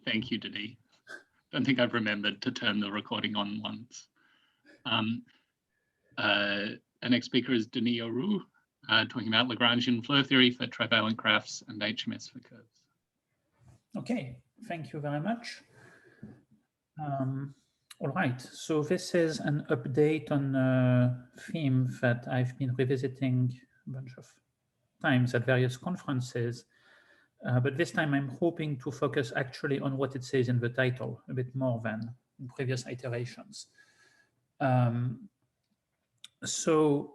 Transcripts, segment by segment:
Thank you, Denis. Don't think I've remembered to turn the recording on once. Our next speaker is Denis Auroux, talking about Lagrangian Floer theory for trivalent graphs and HMS for curves. Okay, thank you very much. All right, so this is an update on a theme that I've been revisiting a bunch of times at various conferences, but this time I'm hoping to focus actually on what it says in the title a bit more than in previous iterations. So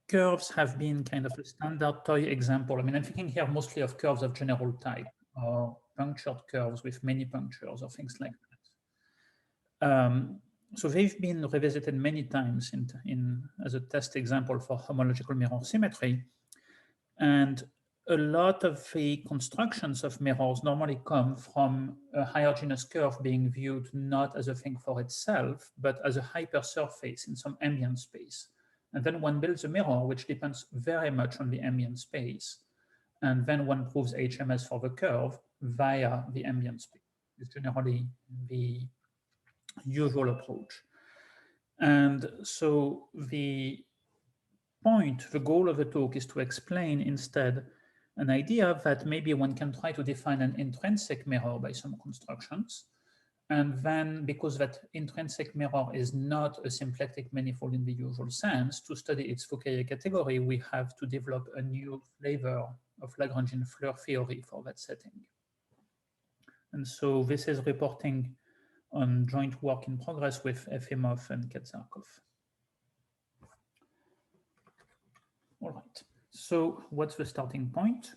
curves have been kind of a standard toy example. I mean, I'm thinking here mostly of curves of general type or punctured curves with many punctures or things like that. So they've been revisited many times as a test example for homological mirror symmetry. And a lot of the constructions of mirrors normally come from a higher genus curve being viewed not as a thing for itself, but as a hypersurface in some ambient space. And then one builds a mirror which depends very much on the ambient space. And then one proves HMS for the curve via the ambient space. It's generally the usual approach. And so the goal of the talk is to explain instead an idea that maybe one can try to define an intrinsic mirror by some constructions. And then because that intrinsic mirror is not a symplectic manifold in the usual sense, to study its Fourier category, we have to develop a new flavor of Lagrangian Floer theory for that setting. And so this is reporting on joint work in progress with Efimov and Katsarkov. All right, so what's the starting point?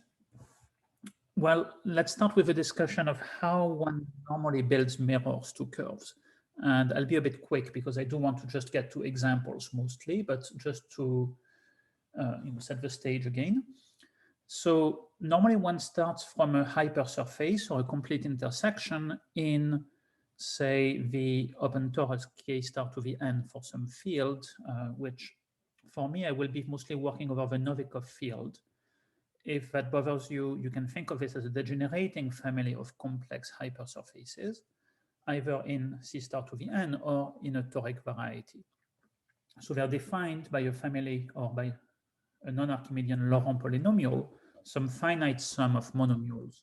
Well, let's start with a discussion of how one normally builds mirrors to curves. And I'll be a bit quick because I do want to just get to examples mostly, but just to set the stage again. So normally one starts from a hypersurface or a complete intersection in, say, the open torus k star to the n for some field, which for me, I will be mostly working over the Novikov field. If that bothers you, you can think of this as a degenerating family of complex hypersurfaces, either in C star to the n or in a toric variety. So they're defined by a family or by a non-Archimedean Laurent polynomial, some finite sum of monomials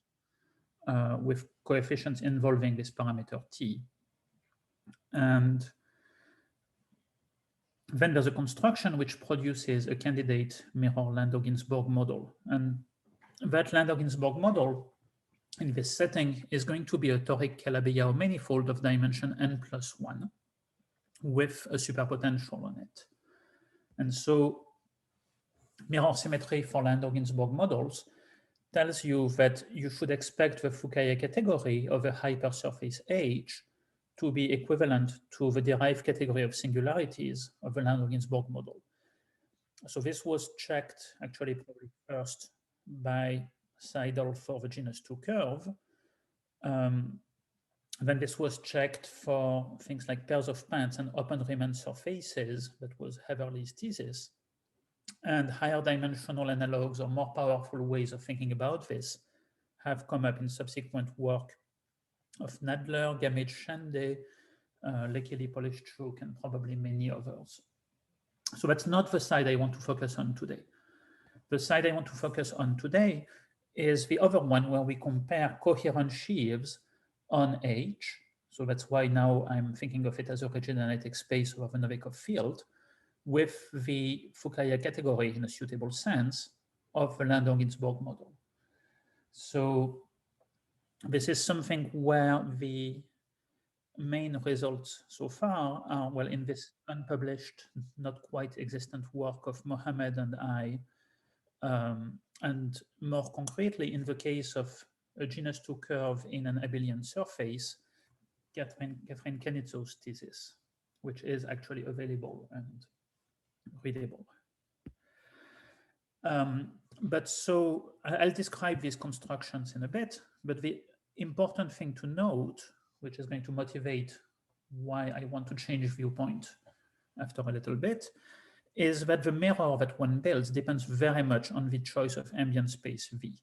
with coefficients involving this parameter t. And then there's a construction which produces a candidate mirror Landau-Ginzburg model. And that Landau-Ginzburg model in this setting is going to be a toric Calabi-Yau manifold of dimension n+1 with a superpotential on it. And so mirror symmetry for Landau-Ginzburg models tells you that you should expect the Fourier category of a hypersurface H to be equivalent to the derived category of singularities of the Landau-Ginzburg model. So this was checked actually probably first by Seidel for the genus 2 curve. Then this was checked for things like pairs of pants and open Riemann surfaces. That was Heatherly's thesis. And higher dimensional analogs or more powerful ways of thinking about this have come up in subsequent work of Nadler, Gamage-Shende, Lekili Polishchuk, and probably many others. So that's not the side I want to focus on today. The side I want to focus on today is the other one where we compare coherent sheaves on H. So that's why now I'm thinking of it as a rigid analytic space of a Novikov field with the Fourier category in a suitable sense of the Landau-Ginzburg model. So this is something where the main results so far are, well, in this unpublished, not quite existent work of Mohammed and I, and more concretely, in the case of a genus 2 curve in an abelian surface, Catherine Kenitzow's thesis, which is actually available and readable. But so I'll describe these constructions in a bit, but the important thing to note, which is going to motivate why I want to change viewpoint after a little bit, is that the mirror that one builds depends very much on the choice of ambient space V.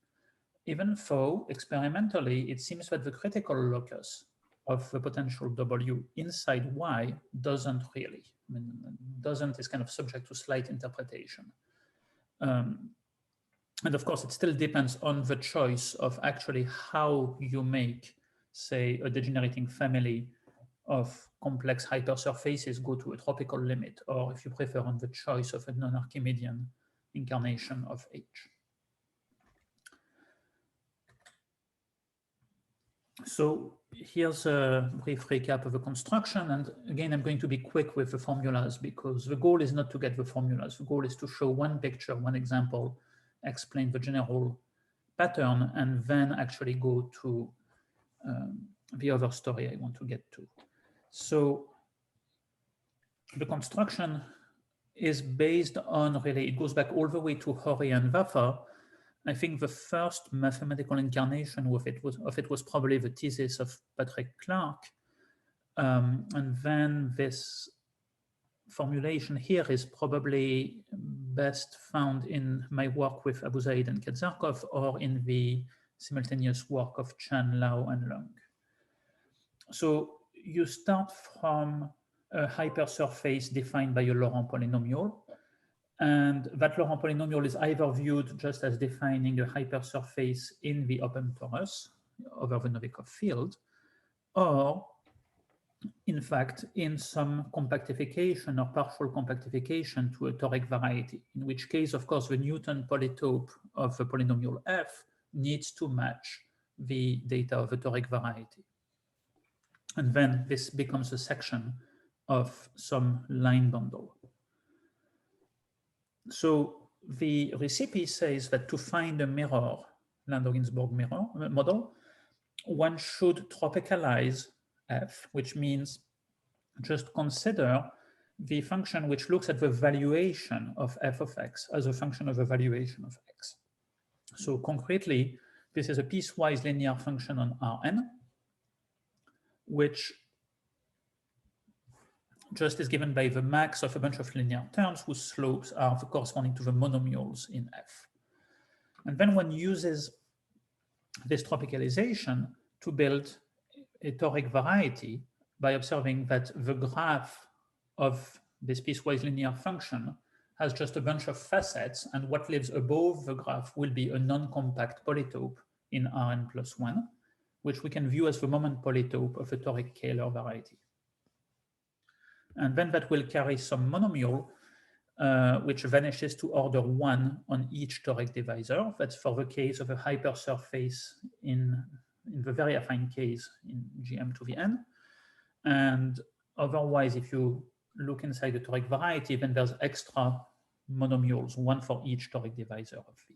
even though experimentally it seems that the critical locus of the potential W inside Y doesn't really. I mean, doesn't is kind of subject to slight interpretation. And of course, it still depends on the choice of actually how you make, say, a degenerating family of complex hypersurfaces go to a tropical limit, or if you prefer, on the choice of a non-Archimedean incarnation of H. So here's a brief recap of the construction. And again, I'm going to be quick with the formulas because the goal is not to get the formulas. The goal is to show one picture, one example, explain the general pattern, and then actually go to the other story I want to get to. So the construction is based on, really, it goes back all the way to Horry and Waffer. I think the first mathematical incarnation of it was probably the thesis of Patrick Clark. And then this formulation here is probably best found in my work with Abu Zaid and Kaczarkov, or in the simultaneous work of Chan, Lau, and Leung. So you start from a hypersurface defined by a Laurent polynomial. And that Laurent polynomial is either viewed just as defining a hypersurface in the open torus over the Novikov field, or in fact, in some compactification or partial compactification to a toric variety, in which case, of course, the Newton polytope of the polynomial f needs to match the data of a toric variety. And then this becomes a section of some line bundle. So the recipe says that to find a mirror, Landau-Ginzburg mirror model, one should tropicalize f, which means just consider the function which looks at the valuation of f of x as a function of a valuation of x. So concretely, this is a piecewise linear function on Rn, which just is given by the max of a bunch of linear terms whose slopes are corresponding to the monomials in f. And then one uses this tropicalization to build a toric variety by observing that the graph of this piecewise linear function has just a bunch of facets, and what lives above the graph will be a non-compact polytope in Rn plus 1, which we can view as the moment polytope of a toric Kähler variety. And then that will carry some monomial, which vanishes to order 1 on each toric divisor. That's for the case of a hypersurface in the very affine case in Gm to the n. And otherwise, if you look inside the toric variety, then there's extra monomials, 1 for each toric divisor of V.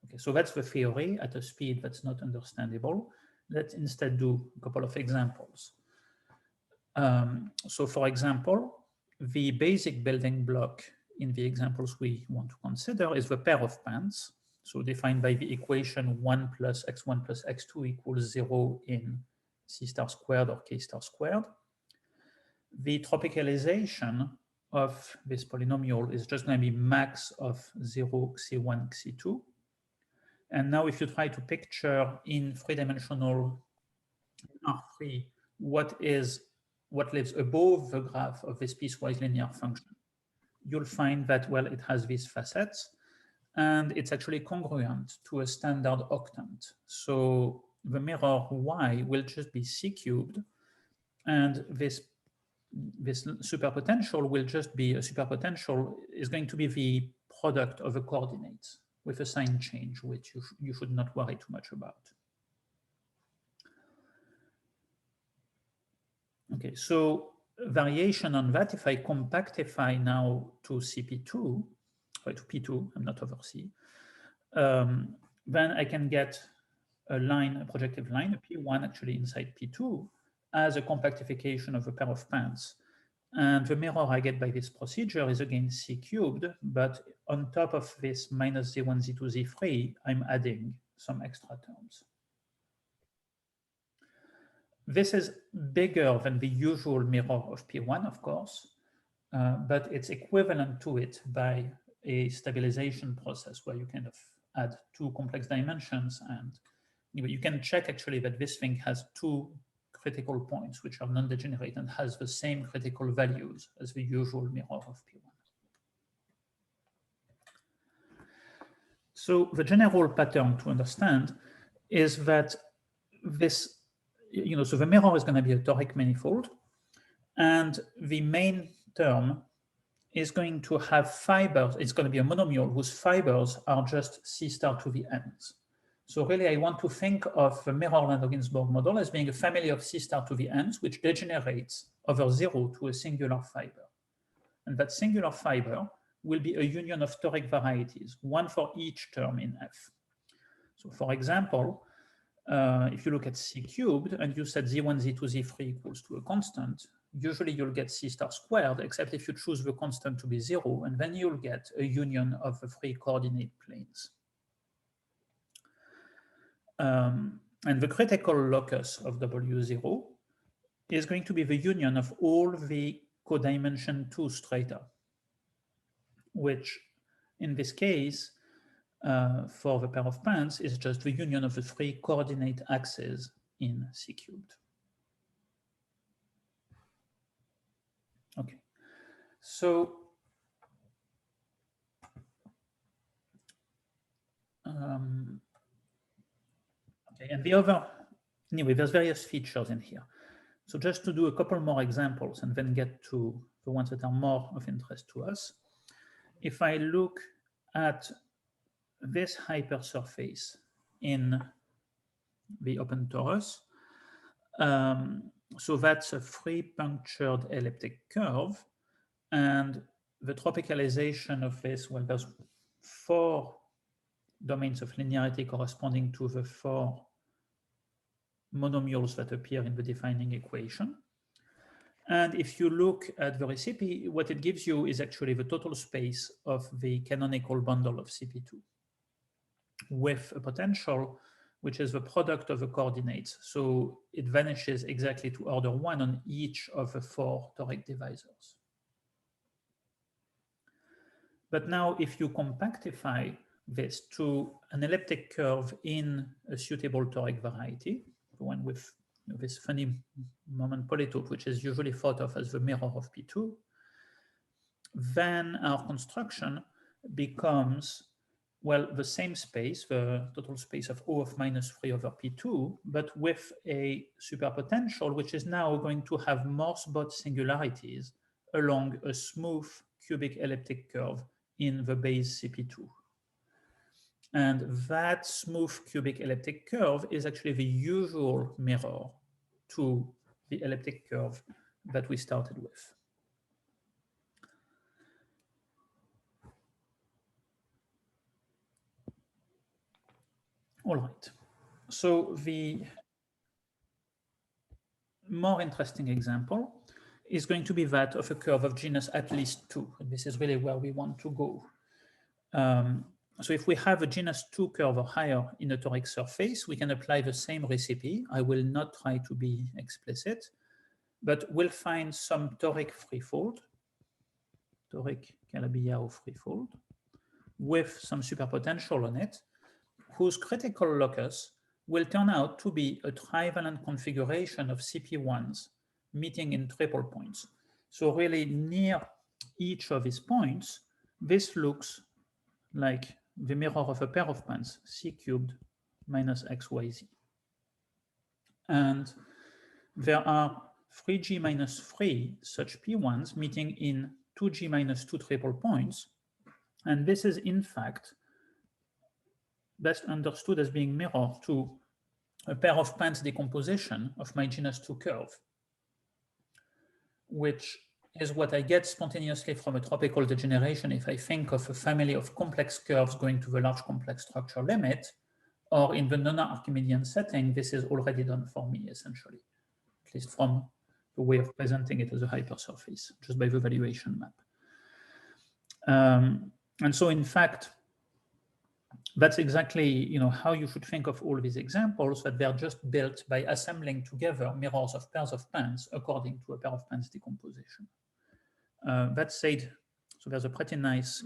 Okay, so that's the theory at a speed that's not understandable. Let's instead do a couple of examples. So for example, the basic building block in the examples we want to consider is the pair of pants. So defined by the equation 1 plus x1 plus x2 equals 0 in c star squared or k star squared. The tropicalization of this polynomial is just going to be max of 0 xc1 xc2. And now if you try to picture in three-dimensional R3 what lives above the graph of this piecewise linear function, you'll find that, well, it has these facets, and it's actually congruent to a standard octant. So the mirror Y will just be C cubed, and this superpotential will just be, a superpotential is going to be the product of the coordinates with a sign change, which you should not worry too much about. Okay, so variation on that, if I compactify now to CP2, to P2, I'm not over C, then I can get a line, a projective line, a P1 actually inside P2 as a compactification of a pair of pants. And the mirror I get by this procedure is again C cubed, but on top of this minus Z1, Z2, Z3, I'm adding some extra terms. This is bigger than the usual mirror of P1, of course, but it's equivalent to it by a stabilization process where you kind of add two complex dimensions, and you can check actually that this thing has two critical points which are non-degenerate and has the same critical values as the usual mirror of P1. So the general pattern to understand is that this, so the mirror is going to be a toric manifold, and the main term is going to have fibers. It's going to be a monomial whose fibers are just C star to the n's. So really, I want to think of the mirror Landau-Ginzburg model as being a family of C star to the n's, which degenerates over 0 to a singular fiber. And that singular fiber will be a union of toric varieties, one for each term in F. So for example, if you look at C cubed and you set Z1, Z2, Z3 equals to a constant, usually you'll get C star squared, except if you choose the constant to be 0, and then you'll get a union of the three coordinate planes. And the critical locus of W0 is going to be the union of all the codimension 2 strata, which in this case, for the pair of pants, is just the union of the three coordinate axes in C cubed. Okay, so okay, and the other, anyway, there's various features in here. So just to do a couple more examples and then get to the ones that are more of interest to us. If I look at this hypersurface in the open torus, so that's a free punctured elliptic curve, and the tropicalization of this, well, there's 4 domains of linearity corresponding to the 4 monomials that appear in the defining equation. And if you look at the recipe, what it gives you is actually the total space of the canonical bundle of CP2 with a potential which is the product of the coordinates. So it vanishes exactly to order 1 on each of the 4 toric divisors. But now if you compactify this to an elliptic curve in a suitable toric variety, the one with this funny moment polytope, which is usually thought of as the mirror of P2, then our construction becomes, well, the same space, the total space of O of minus 3 over P2, but with a superpotential, which is now going to have Morse-Bott singularities along a smooth cubic elliptic curve in the base CP2. And that smooth cubic elliptic curve is actually the usual mirror to the elliptic curve that we started with. All right. So the more interesting example is going to be that of a curve of genus at least 2. And this is really where we want to go. So if we have a genus 2 curve or higher in a toric surface, we can apply the same recipe. I will not try to be explicit, but we'll find some toric threefold, toric Calabi-Yau threefold, with some superpotential on it, whose critical locus will turn out to be a trivalent configuration of CP1s meeting in triple points. So really near each of these points, this looks like the mirror of a pair of pants, C cubed minus XYZ. And there are 3G minus 3 such P1s meeting in 2G minus 2 triple points. And this is in fact best understood as being mirror to a pair of pants decomposition of my genus 2 curve, which is what I get spontaneously from a tropical degeneration if I think of a family of complex curves going to the large complex structure limit, or in the non-Archimedean setting, this is already done for me, essentially, at least from the way of presenting it as a hypersurface, just by the valuation map. And so, in fact, that's exactly how you should think of all these examples, that they're just built by assembling together mirrors of pairs of pants according to a pair of pants decomposition. That said, so there's a pretty nice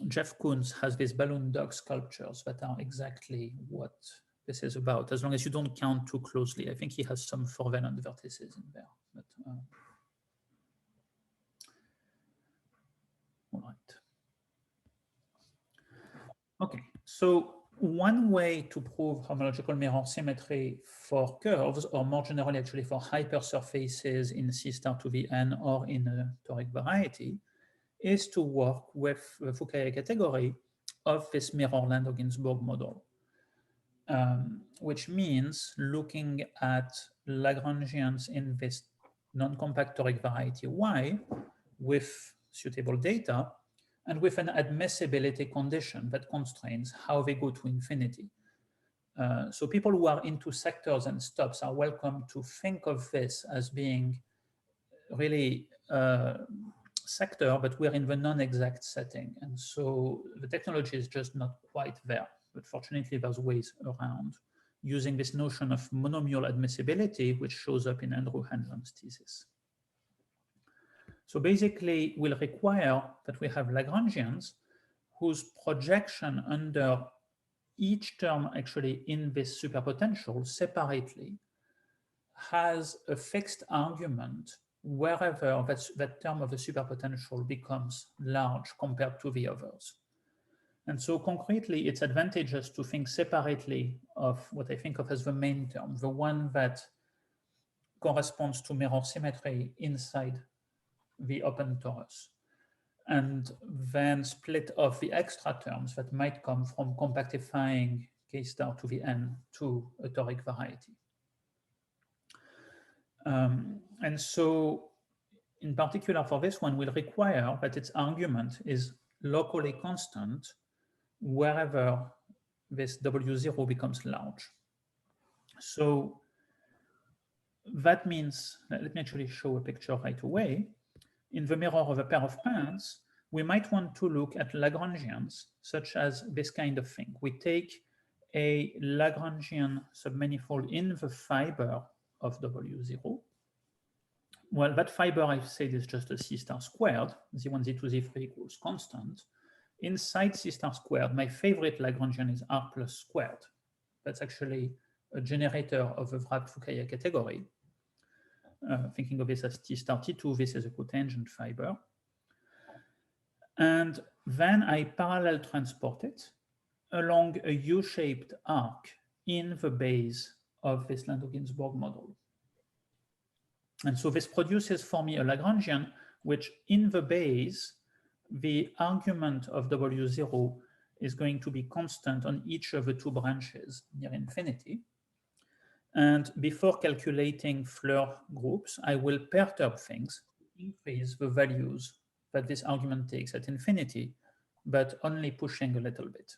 Jeff Koons has these balloon dog sculptures that are exactly what this is about, as long as you don't count too closely. I think he has some 4-valent vertices in there. But, all right. Okay, so one way to prove homological mirror symmetry for curves, or more generally actually for hypersurfaces in C star to the n or in a toric variety, is to work with the Fukaya category of this mirror Landau-Ginzburg model, which means looking at Lagrangians in this non-compact toric variety Y with suitable data and with an admissibility condition that constrains how they go to infinity. So people who are into sectors and stops are welcome to think of this as being really sector, but we're in the non-exact setting. And so the technology is just not quite there. But fortunately, there's ways around using this notion of monomial admissibility, which shows up in Andrew Hanlon's thesis. So basically, we'll require that we have Lagrangians whose projection under each term actually in this superpotential separately has a fixed argument wherever that term of the superpotential becomes large compared to the others. And so concretely, it's advantageous to think separately of what I think of as the main term, the one that corresponds to mirror symmetry inside the open torus, and then split off the extra terms that might come from compactifying K star to the n to a toric variety. And so in particular for this one, we'll require that its argument is locally constant wherever this W0 becomes large. So that means, let me actually show a picture right away. In the mirror of a pair of pants, we might want to look at Lagrangians, such as this kind of thing. We take a Lagrangian submanifold in the fiber of W0. Well, that fiber I've said is just a C star squared, Z1, Z2, Z3 equals constant. Inside C star squared, my favorite Lagrangian is R plus squared. That's actually a generator of the Vrab-Fukaya category. Thinking of this as T star T2, this is a cotangent fiber. And then I parallel transport it along a U-shaped arc in the base of this Landau-Ginzburg model. And so this produces for me a Lagrangian, which in the base, the argument of W0 is going to be constant on each of the two branches near infinity. And before calculating Floer groups, I will perturb things, increase the values that this argument takes at infinity, but only pushing a little bit.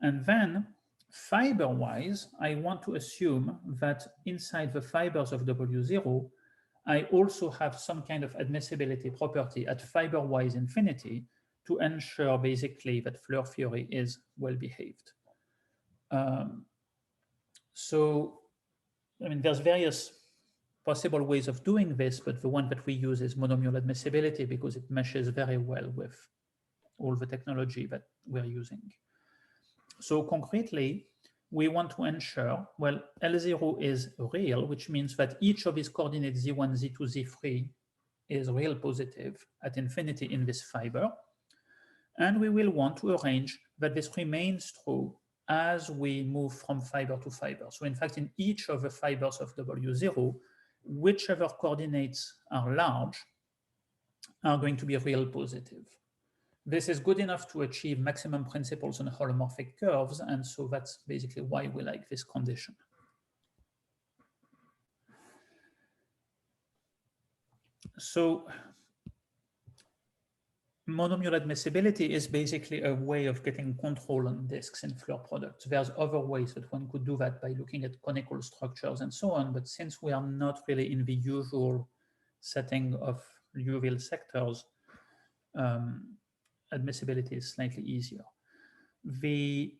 And then fiber-wise, I want to assume that inside the fibers of W0, I also have some kind of admissibility property at fiber-wise infinity to ensure basically that Floer theory is well behaved. So, I mean, there's various possible ways of doing this, but the one that we use is monomial admissibility because it meshes very well with all the technology that we're using. So concretely, we want to ensure, well, L0 is real, which means that each of these coordinates Z1, Z2, Z3 is real positive at infinity in this fiber. And we will want to arrange that this remains true as we move from fiber to fiber. So in fact, in each of the fibers of W0, whichever coordinates are large are going to be real positive. This is good enough to achieve maximum principles on holomorphic curves, and so that's basically why we like this condition. So monomial admissibility is basically a way of getting control on disks in Floer products. There's other ways that one could do that by looking at conical structures and so on, but since we are not really in the usual setting of Liouville sectors, admissibility is slightly easier. The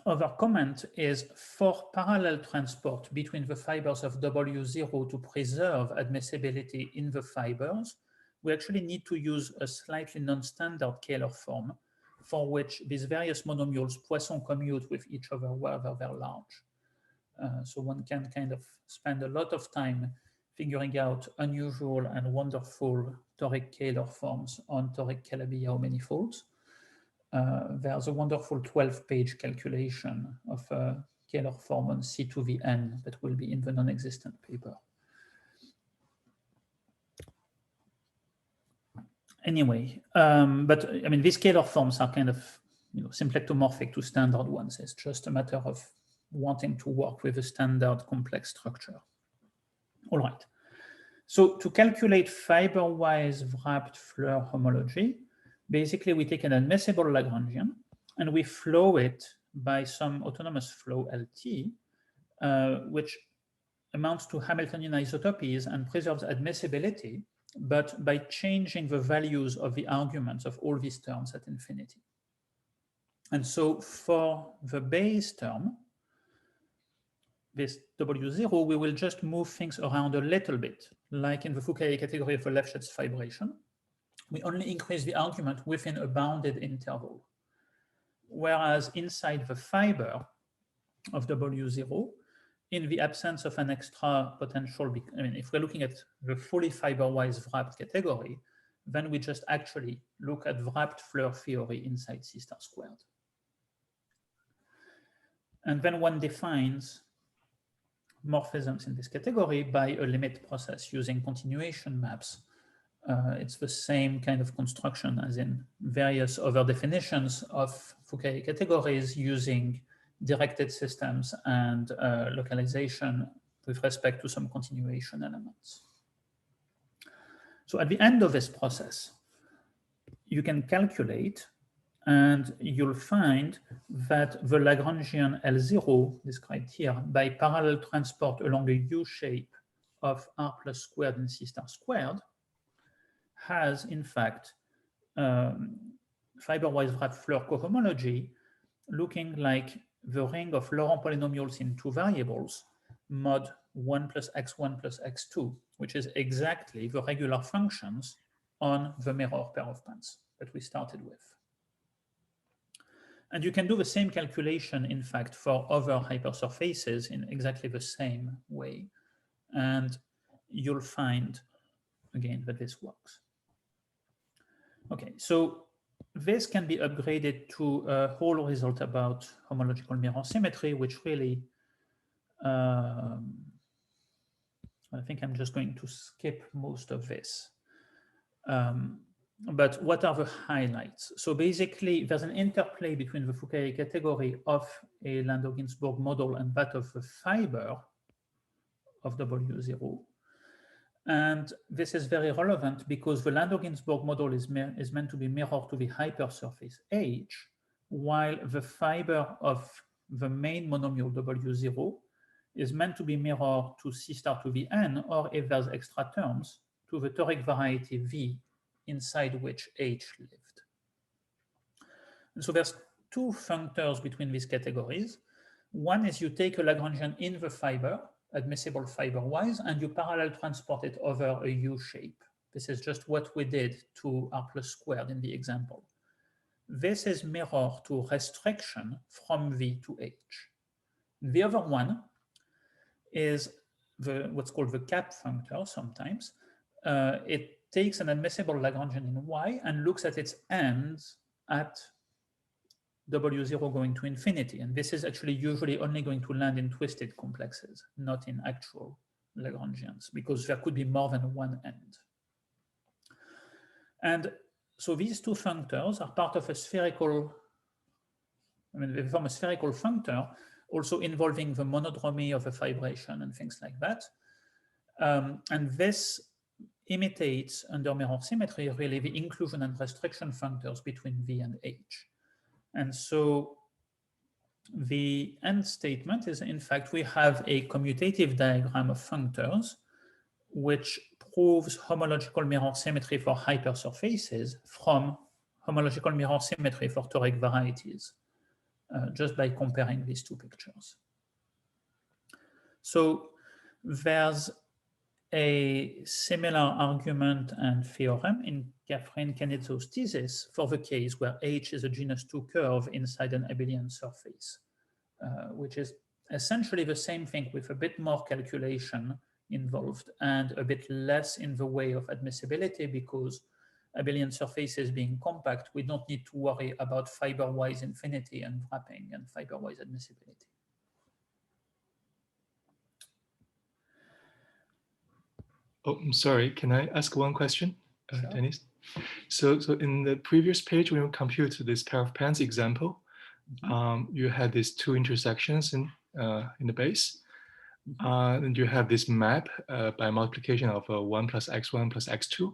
other comment is for parallel transport between the fibers of W0 to preserve admissibility in the fibers, we actually need to use a slightly non-standard Kähler form for which these various monomials Poisson commute with each other wherever they're large. So one can kind of spend a lot of time figuring out unusual and wonderful toric Kähler forms on toric Calabi-Yau manifolds. There's a wonderful 12-page calculation of a Kähler form on C2Vn that will be in the non-existent paper. Anyway, but I mean, these Kähler forms are kind of symplectomorphic to standard ones. It's just a matter of wanting to work with a standard complex structure. All right. So to calculate fiber-wise Vrab Floer homology, basically we take an admissible Lagrangian and we flow it by some autonomous flow LT, which amounts to Hamiltonian isotopies and preserves admissibility, but by changing the values of the arguments of all these terms at infinity. And so for the base term, this W0, we will just move things around a little bit, like in the Foucault category of the Lefschetz fibration. We only increase the argument within a bounded interval. Whereas inside the fiber of W0, in the absence of an extra potential, I mean, if we're looking at the fully fiber-wise Vrab category, then we just actually look at Vrab Floer theory inside C star squared. And then one defines morphisms in this category by a limit process using continuation maps. It's the same kind of construction as in various other definitions of Foucault categories using directed systems and localization with respect to some continuation elements. So at the end of this process, you can calculate and you'll find that the Lagrangian L0 described here by parallel transport along a U shape of R plus squared and C star squared has in fact fiber-wise Vrab Floer cohomology looking like the ring of Laurent polynomials in two variables mod 1 plus x1 plus x2, which is exactly the regular functions on the mirror pair of pants that we started with. And you can do the same calculation, in fact, for other hypersurfaces in exactly the same way. And you'll find, again, that this works. Okay, so this can be upgraded to a whole result about homological mirror symmetry, which really, I think I'm just going to skip most of this. But what are the highlights? So basically, there's an interplay between the Foucault category of a Landau-Ginzburg model and that of the fiber of W0. And this is very relevant because the Landau-Ginzburg model is meant to be mirrored to the hypersurface H, while the fiber of the main monomial W0 is meant to be mirrored to C star to the N, or if there's extra terms, to the toric variety V, inside which H lived. And so there's two functors between these categories. One is you take a Lagrangian in the fiber, admissible fiber-wise, and you parallel transport it over a U shape. This is just what we did to R plus squared in the example. This is mirrored to restriction from V to H. The other one is what's called the cap functor sometimes. It takes an admissible Lagrangian in Y and looks at its ends at W0 going to infinity. And this is actually usually only going to land in twisted complexes, not in actual Lagrangians, because there could be more than one end. And so these two functors are part of a spherical, they form a spherical functor, also involving the monodromy of a fibration and things like that. And this imitates, under mirror symmetry, really the inclusion and restriction functors between V and H. And so the end statement is, in fact, we have a commutative diagram of functors which proves homological mirror symmetry for hypersurfaces from homological mirror symmetry for toric varieties, just by comparing these two pictures. So there's a similar argument and theorem in Kafrin-Canezzo's thesis for the case where H is a genus 2 curve inside an abelian surface, which is essentially the same thing with a bit more calculation involved and a bit less in the way of admissibility, because abelian surfaces being compact, we don't need to worry about fiber-wise infinity and wrapping and fiber-wise admissibility. Oh, I'm sorry. Can I ask one question, Sure. Denis? So in the previous page, when you compute this pair of pants example, you had these two intersections in the base. And you have this map by multiplication of 1 plus x1 plus x2.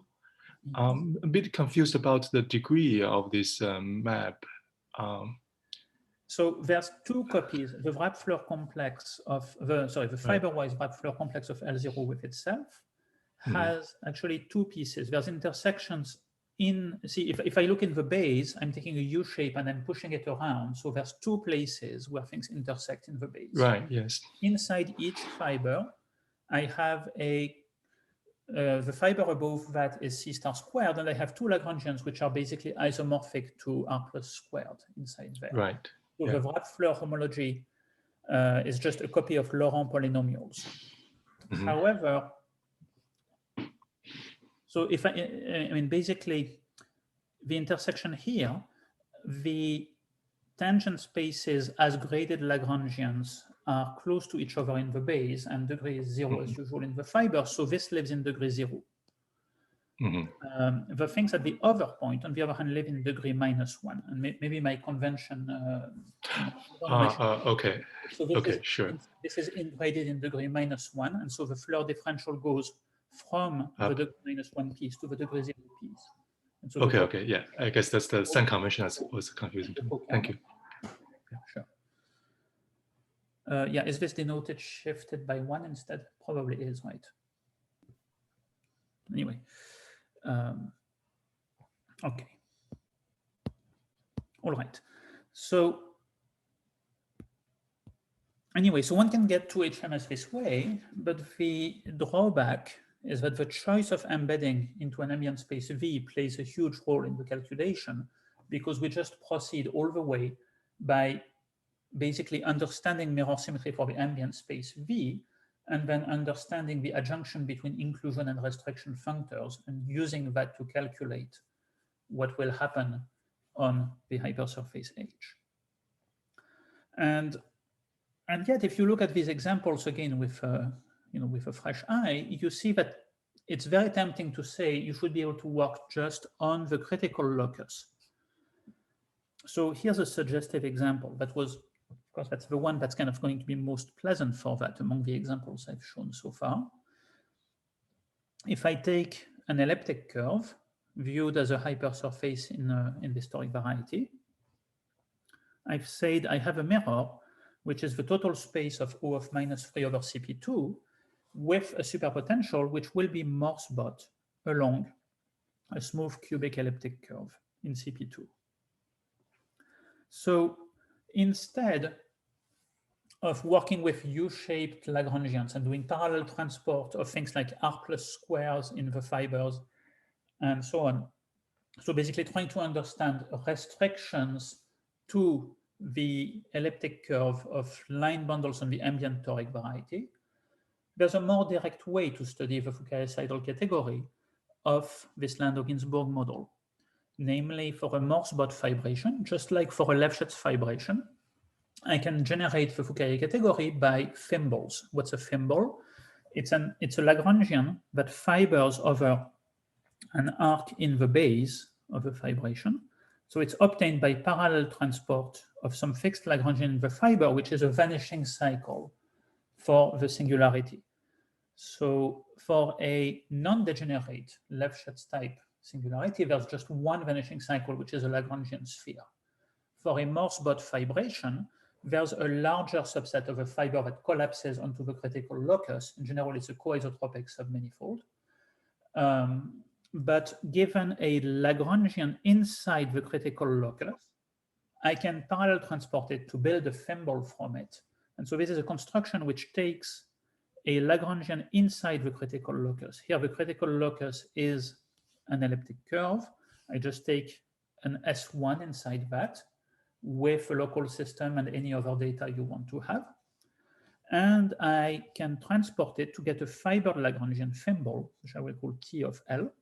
I'm a bit confused about the degree of this map. So there's two copies. The Vrab Floer complex of the fiber-wise Vrab Floer complex of L0 with itself has actually two pieces. There's intersections in, see, if I look in the base, I'm taking a U shape and I'm pushing it around. So there's two places where things intersect in the base. Right, yes. Inside each fiber, I have the fiber above that is C star squared, and I have two Lagrangians which are basically isomorphic to R plus squared inside there. Right. So the Vrab Floer homology is just a copy of Laurent polynomials. However, so if I mean, basically, the intersection here, the tangent spaces as graded Lagrangians are close to each other in the base, and degree is 0 as usual in the fiber. So this lives in degree 0. The things at the other point, on the other hand, live in degree -1. And maybe my convention. Okay. So this okay, is, sure. This is graded in degree -1, and so the Floer differential goes from the degree -1 piece to the degree 0 piece. And so okay, yeah. I guess that's the sign convention that was confusing to me. Thank you. Yeah, sure. Yeah, is this denoted shifted by 1 instead? Probably is, right? Anyway, okay. All right. So anyway, so one can get to HMS this way, but the drawback is that the choice of embedding into an ambient space V plays a huge role in the calculation, because we just proceed all the way by basically understanding mirror symmetry for the ambient space V, and then understanding the adjunction between inclusion and restriction functors, and using that to calculate what will happen on the hypersurface H. And yet, if you look at these examples again with with a fresh eye, you see that it's very tempting to say you should be able to work just on the critical locus. So here's a suggestive example that was, of course, that's the one that's kind of going to be most pleasant for that among the examples I've shown so far. If I take an elliptic curve viewed as a hypersurface in the historic variety, I've said I have a mirror which is the total space of O of -3 over CP2 with a superpotential which will be Morse-bot along a smooth cubic elliptic curve in CP2. So instead of working with U-shaped Lagrangians and doing parallel transport of things like R plus squares in the fibers and so on, so basically trying to understand restrictions to the elliptic curve of line bundles on the ambient toric variety, there's a more direct way to study the Fourier-Seidel category of this Landau-Ginzburg model, namely for a Morse-bot fibration, just like for a Lefschetz fibration, I can generate the Fourier category by thimbles. What's a thimble? It's a Lagrangian that fibers over an arc in the base of a fibration. So it's obtained by parallel transport of some fixed Lagrangian in the fiber, which is a vanishing cycle for the singularity. So for a non-degenerate Lefschetz type singularity, there's just one vanishing cycle, which is a Lagrangian sphere. For a Morse-bot fibration, there's a larger subset of a fiber that collapses onto the critical locus. In general, it's a coisotropic submanifold. But given a Lagrangian inside the critical locus, I can parallel transport it to build a thimble from it. And so this is a construction which takes a Lagrangian inside the critical locus. Here, the critical locus is an elliptic curve. I just take an S1 inside that with a local system and any other data you want to have. And I can transport it to get a fibered Lagrangian thimble, which I will call T of L,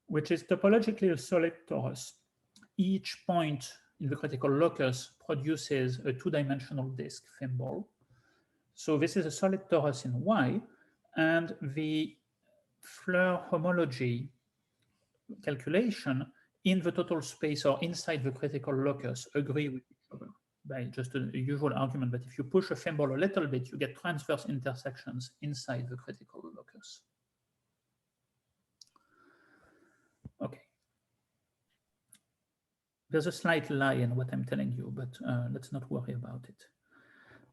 which is topologically a solid torus. Each point in the critical locus produces a two-dimensional disk thimble. So this is a solid torus in Y, and the Floer homology calculation in the total space or inside the critical locus agree with each other by just a usual argument that if you push a thimble a little bit, you get transverse intersections inside the critical locus. Okay. There's a slight lie in what I'm telling you, but let's not worry about it.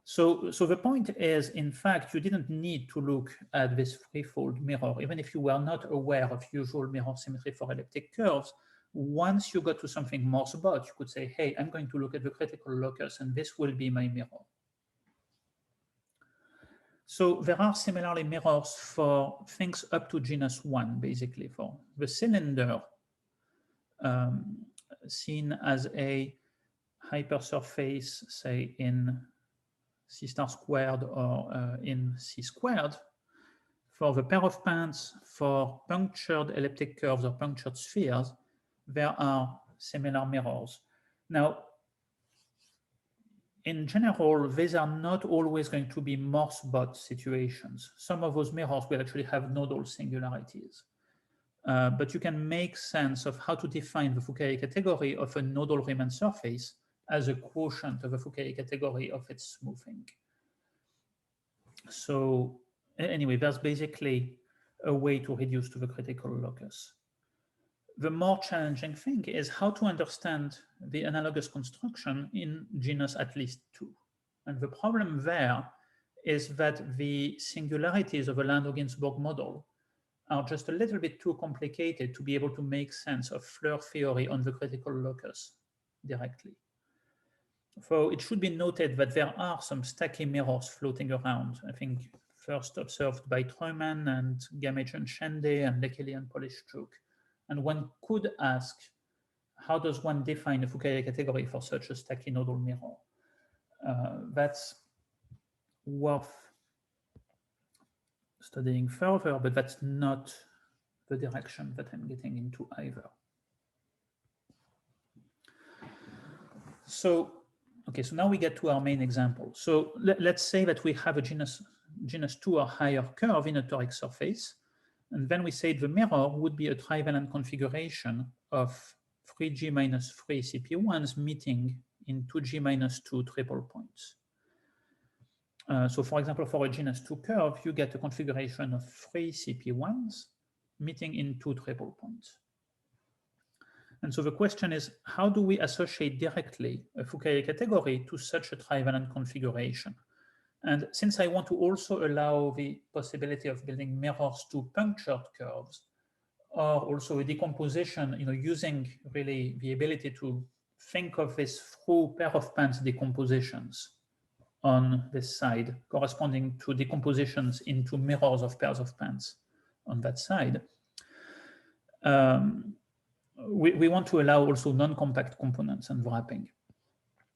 So the point is, in fact, you didn't need to look at this threefold mirror, even if you were not aware of usual mirror symmetry for elliptic curves. Once you got to something more spot, you could say, hey, I'm going to look at the critical locus, and this will be my mirror. So there are similarly mirrors for things up to genus 1, basically, for the cylinder seen as a hypersurface, say, in C star squared or in C squared. For the pair of pants, for punctured elliptic curves or punctured spheres, there are similar mirrors. Now, in general, these are not always going to be Morse-bot situations. Some of those mirrors will actually have nodal singularities. But you can make sense of how to define the Fourier category of a nodal Riemann surface as a quotient of a Fourier category of its smoothing. So anyway, that's basically a way to reduce to the critical locus. The more challenging thing is how to understand the analogous construction in genus at least 2. And the problem there is that the singularities of a Landau-Ginzburg model are just a little bit too complicated to be able to make sense of Floer theory on the critical locus directly. So it should be noted that there are some stacky mirrors floating around, I think first observed by Treumann and Gamage and Shende and Lekili and Polishchuk. And one could ask, how does one define a Fourier category for such a stacky nodal mirror? That's worth studying further, but that's not the direction that I'm getting into either. So, okay, so now we get to our main example. So let's say that we have a genus 2 or higher curve in a toric surface. And then we say the mirror would be a trivalent configuration of 3G minus 3 CP1s meeting in 2G minus 2 triple points. So for example, for a genus 2 curve, you get a configuration of 3 CP1s meeting in 2 triple points. And so the question is, how do we associate directly a Fourier category to such a trivalent configuration? And since I want to also allow the possibility of building mirrors to punctured curves, or also a decomposition, using really the ability to think of this through pair of pants decompositions on this side, corresponding to decompositions into mirrors of pairs of pants on that side. We want to allow also non-compact components and wrapping.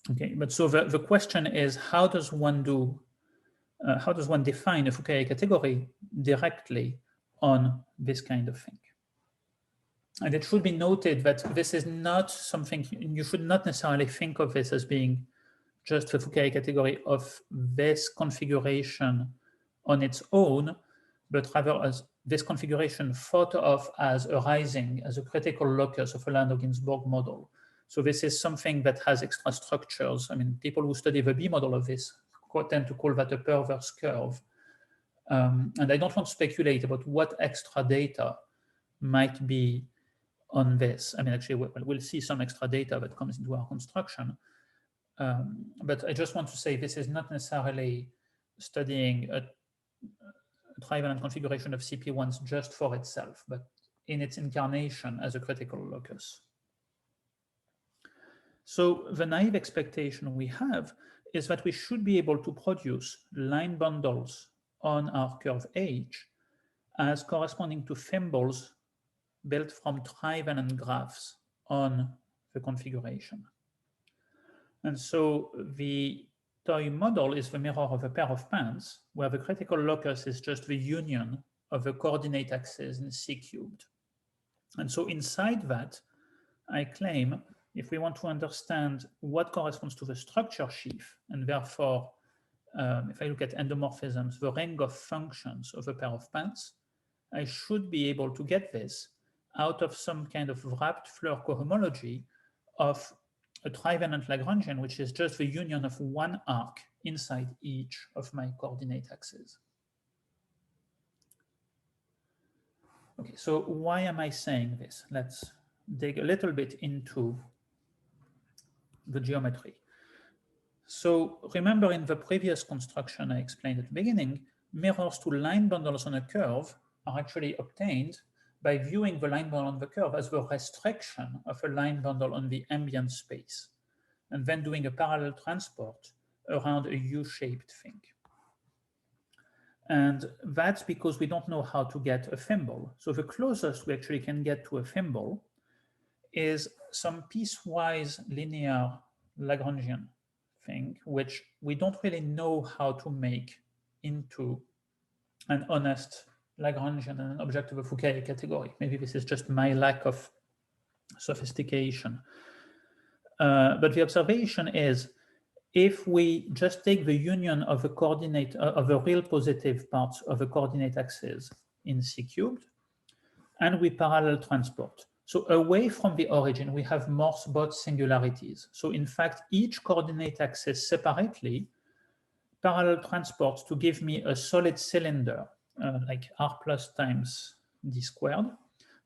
Okay, but so the question is, how does one define a Fourier category directly on this kind of thing? And it should be noted that this is not something, you should not necessarily think of this as being just the Fourier category of this configuration on its own, but rather as this configuration thought of as arising as a critical locus of a Landau-Ginzburg model. So this is something that has extra structures. I mean, people who study the B model of this tend to call that a perverse curve. And I don't want to speculate about what extra data might be on this. I mean, actually, we'll see some extra data that comes into our construction. But I just want to say this is not necessarily studying a trivalent configuration of CP1s just for itself, but in its incarnation as a critical locus. So the naive expectation we have is that we should be able to produce line bundles on our curve H as corresponding to thimbles built from trivalent graphs on the configuration. And so the toy model is the mirror of a pair of pants where the critical locus is just the union of the coordinate axes in C cubed. And so inside that, I claim if we want to understand what corresponds to the structure sheaf, and therefore, if I look at endomorphisms, the rank of functions of a pair of pants, I should be able to get this out of some kind of Vrab Floer cohomology of a trivalent Lagrangian, which is just the union of one arc inside each of my coordinate axes. Okay, so why am I saying this? Let's dig a little bit into the geometry. So remember in the previous construction I explained at the beginning, mirrors to line bundles on a curve are actually obtained by viewing the line bundle on the curve as the restriction of a line bundle on the ambient space, and then doing a parallel transport around a U-shaped thing. And that's because we don't know how to get a thimble. So the closest we actually can get to a thimble is some piecewise linear Lagrangian thing, which we don't really know how to make into an honest Lagrangian and an object of a Fouquet category. Maybe this is just my lack of sophistication. But the observation is, if we just take the union of the coordinate of the real positive parts of the coordinate axis in C cubed, and we parallel transport. So away from the origin, we have Morse-Bot singularities. So in fact, each coordinate axis separately parallel transports to give me a solid cylinder, like R plus times D squared,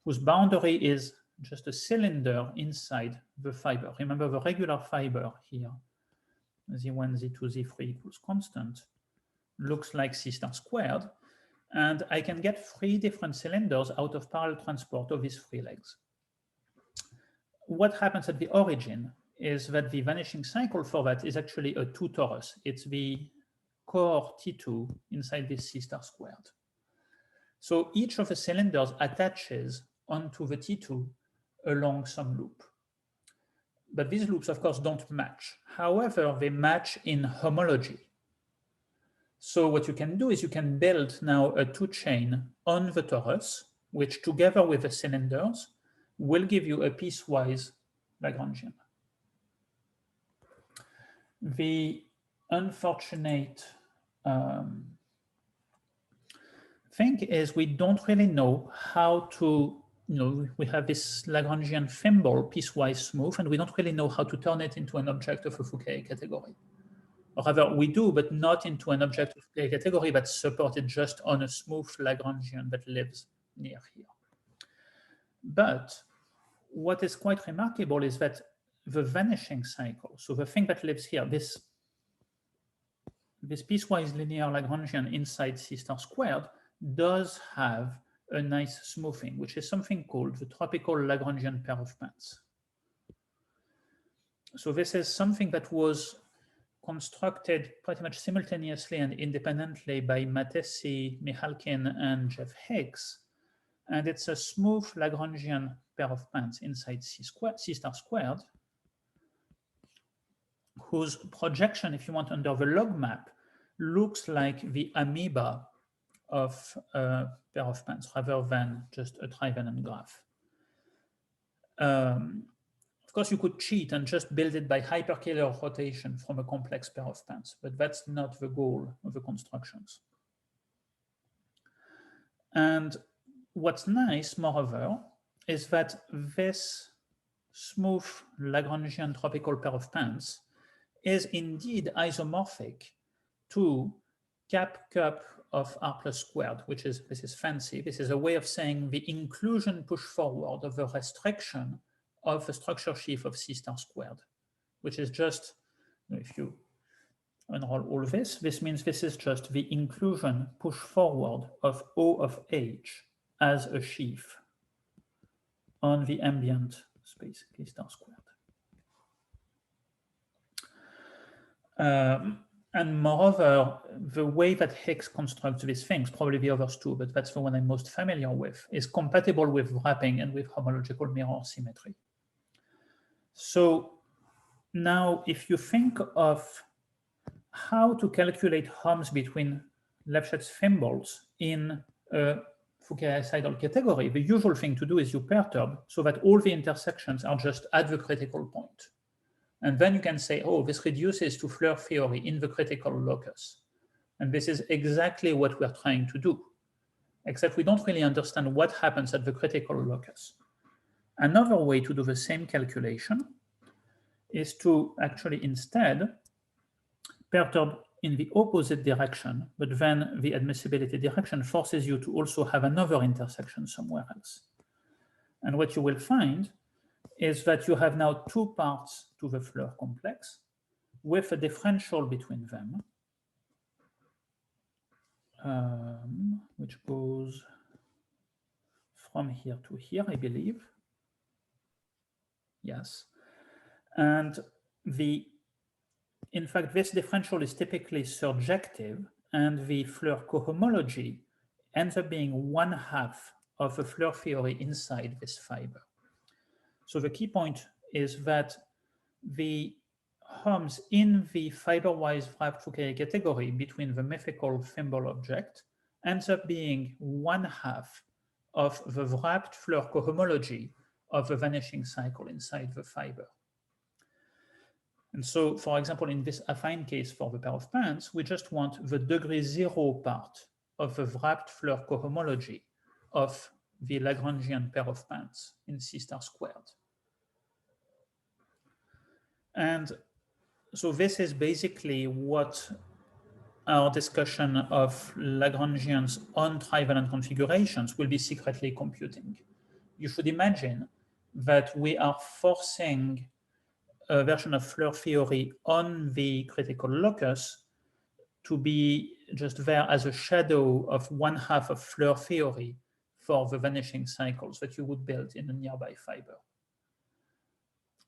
whose boundary is just a cylinder inside the fiber. Remember the regular fiber here, Z1, Z2, Z3 equals constant, looks like C star squared. And I can get three different cylinders out of parallel transport of these three legs. What happens at the origin is that the vanishing cycle for that is actually a 2 torus. It's the core T2 inside this C star squared. So each of the cylinders attaches onto the T2 along some loop. But these loops, of course, don't match. However, they match in homology. So what you can do is you can build now a 2-chain on the torus, which together with the cylinders will give you a piecewise Lagrangian. The unfortunate thing is we don't really know how to, we have this Lagrangian thimble piecewise smooth, and we don't really know how to turn it into an object of a Fouquet category. Or rather, we do, but not into an object of Fouquet category that's supported just on a smooth Lagrangian that lives near here. But what is quite remarkable is that the vanishing cycle, so the thing that lives here, this piecewise linear Lagrangian inside C star squared does have a nice smoothing, which is something called the tropical Lagrangian pair of pants. So this is something that was constructed pretty much simultaneously and independently by Matesi, Michalkin, and Jeff Hicks. And it's a smooth Lagrangian pair of pants inside C star squared, whose projection, if you want, under the log map, looks like the amoeba of a pair of pants rather than just a trivalent graph. Of course, you could cheat and just build it by hyperkähler rotation from a complex pair of pants, but that's not the goal of the constructions. And what's nice, moreover, is that this smooth Lagrangian tropical pair of pants is indeed isomorphic to cap cup of R plus squared, which is, this is fancy. This is a way of saying the inclusion push forward of the restriction of the structure sheaf of C star squared, which is just, if you unroll all this, this means this is just the inclusion push forward of O of H as a sheaf on the ambient space K star squared. And moreover, the way that Higgs constructs these things, probably the others too, but that's the one I'm most familiar with, is compatible with wrapping and with homological mirror symmetry. So now if you think of how to calculate Homs between Lefschetz thimbles in a Fourier-sidal category, the usual thing to do is you perturb so that all the intersections are just at the critical point. And then you can say, oh, this reduces to Floer theory in the critical locus. And this is exactly what we're trying to do, except we don't really understand what happens at the critical locus. Another way to do the same calculation is to actually instead perturb in the opposite direction, but then the admissibility direction forces you to also have another intersection somewhere else. And what you will find is that you have now two parts to the Floer complex with a differential between them, which goes from here to here, I believe. Yes. And in fact, this differential is typically surjective, and the Floer cohomology ends up being 1/2 of a Floer theory inside this fiber. So the key point is that the Homs in the fiber-wise Vrab-Fourier category between the mythical thimble object ends up being 1/2 of the wrapped Floer cohomology of the vanishing cycle inside the fiber. And so, for example, in this affine case for the pair of pants, we just want the degree 0 part of the wrapped Floer cohomology of the Lagrangian pair of pants in C star squared. And so this is basically what our discussion of Lagrangians on trivalent configurations will be secretly computing. You should imagine that we are forcing a version of Floer theory on the critical locus to be just there as a shadow of 1/2 of Floer theory for the vanishing cycles that you would build in a nearby fiber.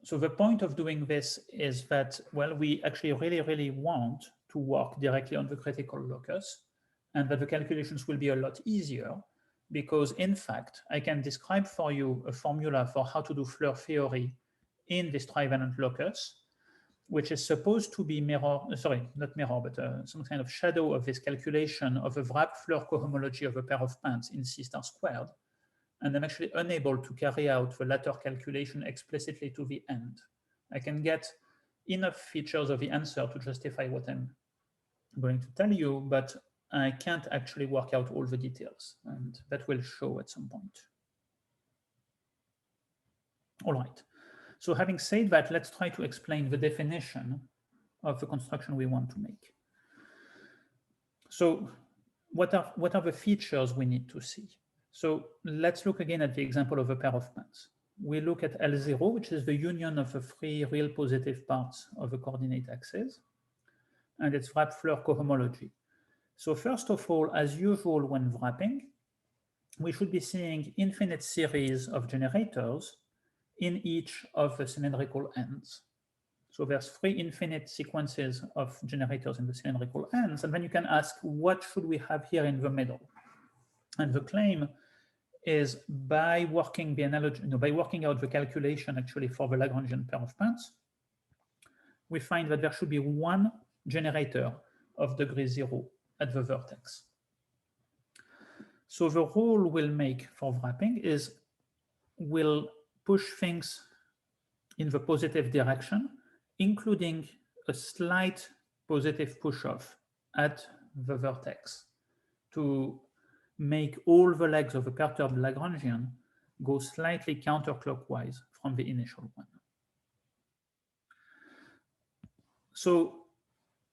So the point of doing this is that, well, we actually really want to work directly on the critical locus, and that the calculations will be a lot easier because, in fact, I can describe for you a formula for how to do Floer theory in this trivalent locus, which is supposed to be some kind of shadow of this calculation of a Vrab Floer cohomology of a pair of pants in C star squared. And I'm actually unable to carry out the latter calculation explicitly to the end. I can get enough features of the answer to justify what I'm going to tell you, but I can't actually work out all the details, and that will show at some point. All right. So having said that, let's try to explain the definition of the construction we want to make. So what are the features we need to see? So let's look again at the example of a pair of pants. We look at L0, which is the union of the three real positive parts of a coordinate axis, and its Vrab Floer cohomology. So first of all, as usual when wrapping, we should be seeing infinite series of generators in each of the cylindrical ends. So there's 3 infinite sequences of generators in the cylindrical ends, and then you can ask, what should we have here in the middle? And the claim is by working the analogy, by working out the calculation actually for the Lagrangian pair of pants, we find that there should be 1 generator of degree 0 at the vertex. So the rule we'll make for wrapping is we'll push things in the positive direction, including a slight positive push-off at the vertex to make all the legs of a perturbed Lagrangian go slightly counterclockwise from the initial one. So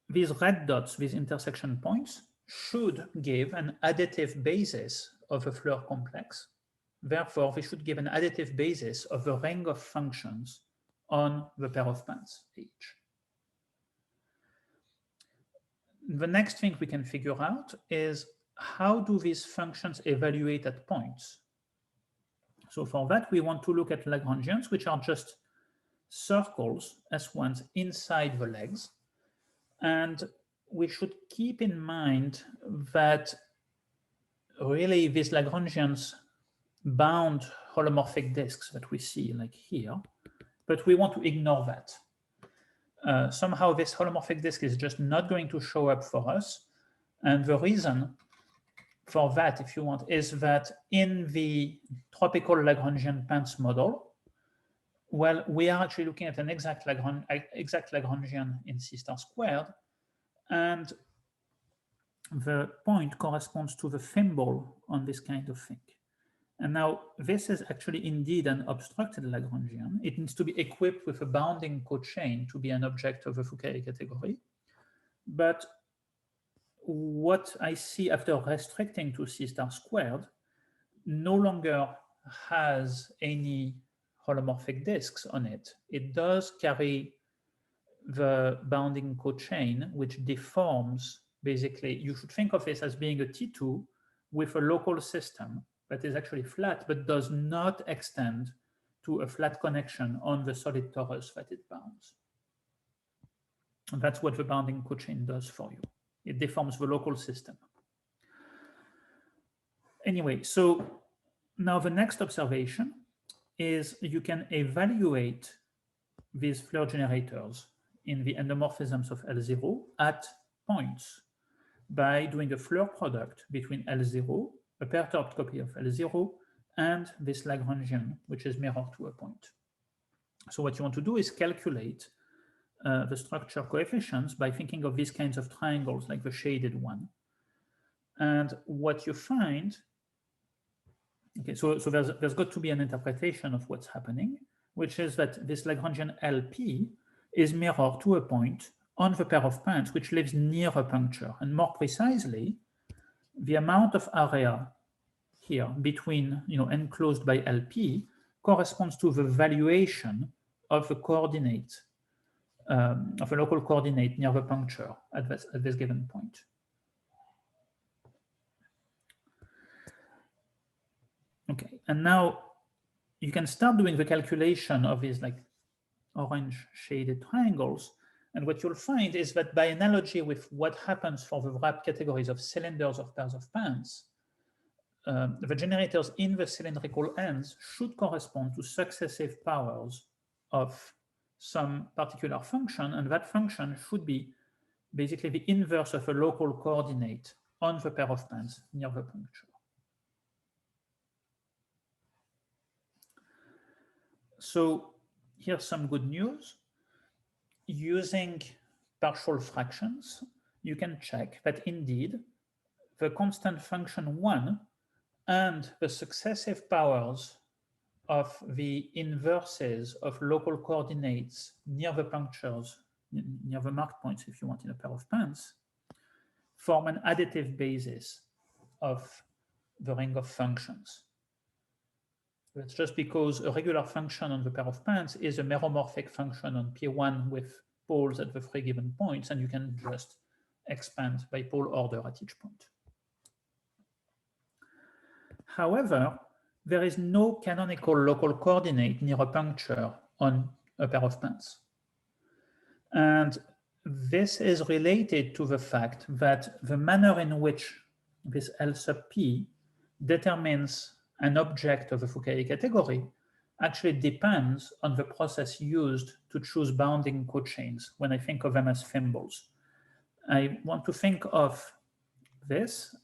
these red dots, these intersection points, should give an additive basis of a Floer complex. Therefore, they should give an additive basis of a ring of functions on the pair of pants H. The next thing we can figure out is how do these functions evaluate at points? So for that, we want to look at Lagrangians, which are just circles, S1s, inside the legs. And we should keep in mind that really these Lagrangians bound holomorphic disks that we see like here, but we want to ignore that. Somehow this holomorphic disk is just not going to show up for us. And the reason for that, if you want, is that in the tropical Lagrangian pants model, well, we are actually looking at an exact Lagrangian in C star squared, and the point corresponds to the thimble on this kind of thing. And now this is actually indeed an obstructed Lagrangian. It needs to be equipped with a bounding cochain to be an object of a Fourier category. But what I see after restricting to C star squared no longer has any holomorphic disks on it. It does carry the bounding cochain, which deforms, basically, you should think of this as being a T2 with a local system that is actually flat, but does not extend to a flat connection on the solid torus that it bounds. And that's what the bounding cochain does for you. It deforms the local system. Anyway, so now the next observation is you can evaluate these Floer generators in the endomorphisms of L0 at points by doing a Floer product between L0, a perturbed copy of L0, and this Lagrangian, which is mirrored to a point. So what you want to do is calculate the structure coefficients by thinking of these kinds of triangles like the shaded one. And what you find, okay, so there's got to be an interpretation of what's happening, which is that this Lagrangian LP is mirrored to a point on the pair of pants which lives near a puncture. And more precisely, the amount of area here between, enclosed by LP corresponds to the valuation of the coordinate, of a local coordinate near the puncture at this given point. Okay, and now you can start doing the calculation of these like orange shaded triangles. And what you'll find is that by analogy with what happens for the Vrab categories of cylinders of pairs of pants, the generators in the cylindrical ends should correspond to successive powers of some particular function, and that function should be basically the inverse of a local coordinate on the pair of pants near the puncture. So here's some good news. Using partial fractions, you can check that indeed the constant function 1 and the successive powers of the inverses of local coordinates near the punctures, near the marked points, if you want, in a pair of pants, form an additive basis of the ring of functions. That's just because a regular function on the pair of pants is a meromorphic function on P1 with poles at the 3 given points, and you can just expand by pole order at each point. However, there is no canonical local coordinate near a puncture on a pair of pants. And this is related to the fact that the manner in which this L sub P determines an object of a Fourier category actually depends on the process used to choose bounding cochains when I think of them as thimbles. I want to think of this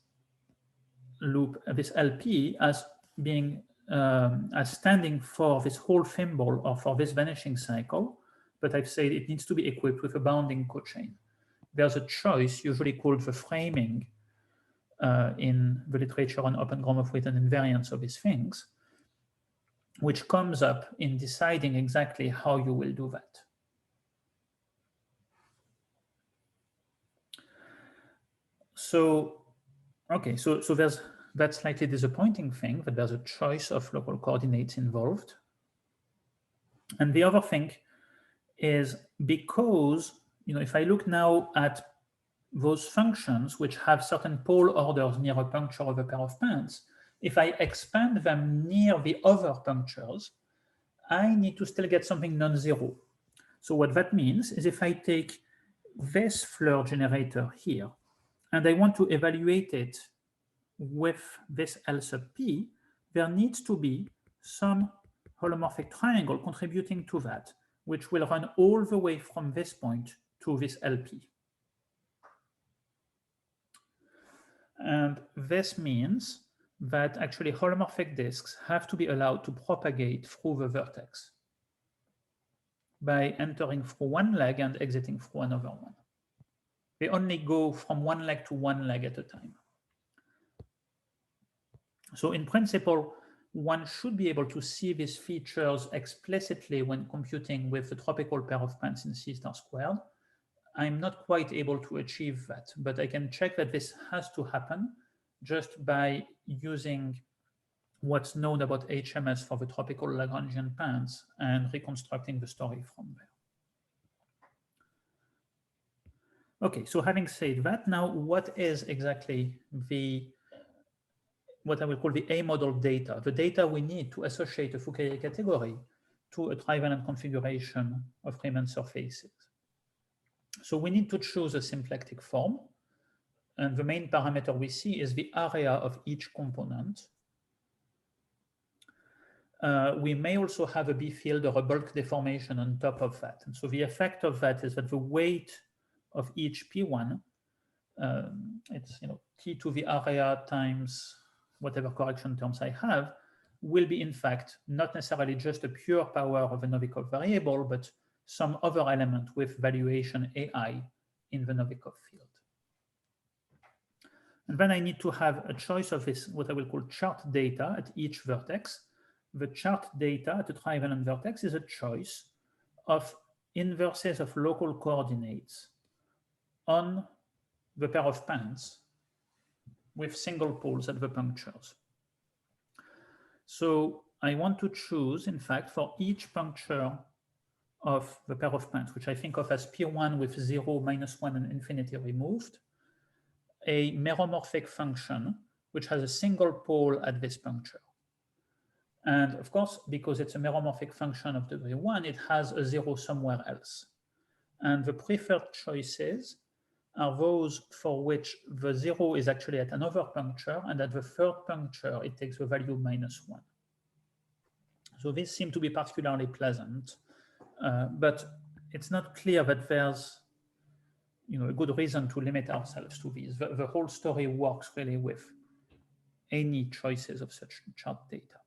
loop, this LP, as being as standing for this whole thimble or for this vanishing cycle, but I've said it needs to be equipped with a bounding cochain. There's a choice usually called the framing in the literature on open Gromov-Witten invariance of these things, which comes up in deciding exactly how you will do that. So, okay, so there's that slightly disappointing thing that there's a choice of local coordinates involved. And the other thing is because, if I look now at those functions which have certain pole orders near a puncture of a pair of pants, if I expand them near the other punctures, I need to still get something non-zero. So what that means is if I take this Floer generator here, and I want to evaluate it with this L sub p, there needs to be some holomorphic triangle contributing to that, which will run all the way from this point to this LP. And this means that actually holomorphic disks have to be allowed to propagate through the vertex by entering through one leg and exiting through another one. They only go from one leg to one leg at a time. So in principle, one should be able to see these features explicitly when computing with the tropical pair of pants in C star squared. I'm not quite able to achieve that, but I can check that this has to happen just by using what's known about HMS for the tropical Lagrangian pants and reconstructing the story from there. Okay, so having said that, now what is exactly what I will call the A model data, the data we need to associate a Fourier category to a trivalent configuration of Riemann surfaces. So we need to choose a symplectic form, and the main parameter we see is the area of each component. We may also have a B field or a bulk deformation on top of that. And so the effect of that is that the weight of each P1, it's T to the area times whatever correction terms I have, will be in fact not necessarily just a pure power of a Novikov variable, but some other element with valuation AI in the Novikov field. And then I need to have a choice of this, what I will call chart data at each vertex. The chart data at the trivalent vertex is a choice of inverses of local coordinates on the pair of pants with single poles at the punctures. So I want to choose, in fact, for each puncture of the pair of pants, which I think of as P1 with 0, -1, and infinity removed, a meromorphic function which has a single pole at this puncture. And of course, because it's a meromorphic function of degree 1, it has a 0 somewhere else. And the preferred choices are those for which the 0 is actually at another puncture, and at the third puncture, it takes the value -1. So these seem to be particularly pleasant, but it's not clear that there's a good reason to limit ourselves to these. The whole story works really with any choices of such chart data.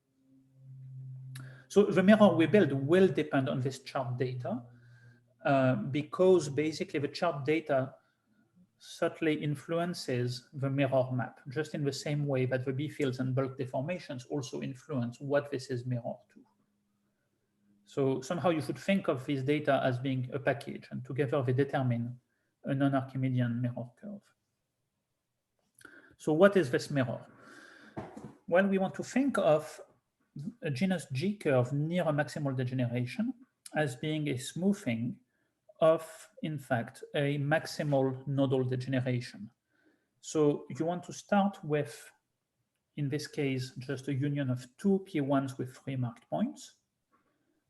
So the mirror we build will depend on this chart data, because basically the chart data subtly influences the mirror map, just in the same way that the B fields and bulk deformations also influence what this is mirrored to. So somehow you should think of this data as being a package, and together they determine a non-Archimedean mirror curve. So what is this mirror? Well, we want to think of a genus G curve near a maximal degeneration as being a smoothing of, in fact, a maximal nodal degeneration. So you want to start with, in this case, just a union of two P1s with 3 marked points.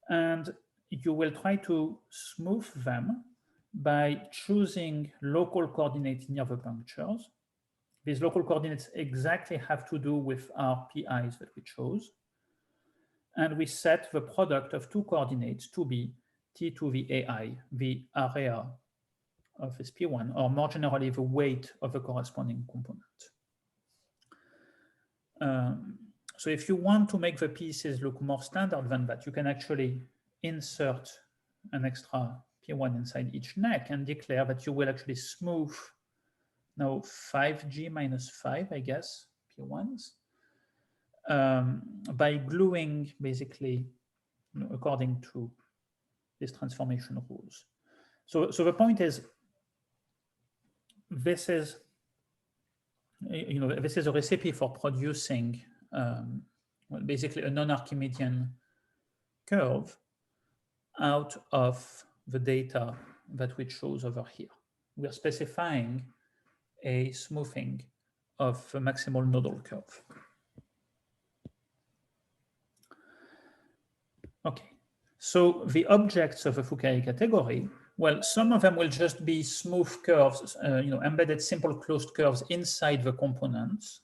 And you will try to smooth them by choosing local coordinates near the punctures. These local coordinates exactly have to do with our PIs that we chose. And we set the product of two coordinates to be T to the AI, the area of this P1, or more generally, the weight of the corresponding component. So if you want to make the pieces look more standard than that, you can actually insert an extra P1 inside each neck and declare that you will actually smooth now 5G minus 5, I guess, P1s, by gluing basically according to these transformation rules. So the point is, this is a recipe for producing well, basically a non-Archimedean curve out of the data that we chose over here. We are specifying a smoothing of a maximal nodal curve. Okay, so the objects of a Fourier category Well, some of them will just be smooth curves, embedded simple closed curves inside the components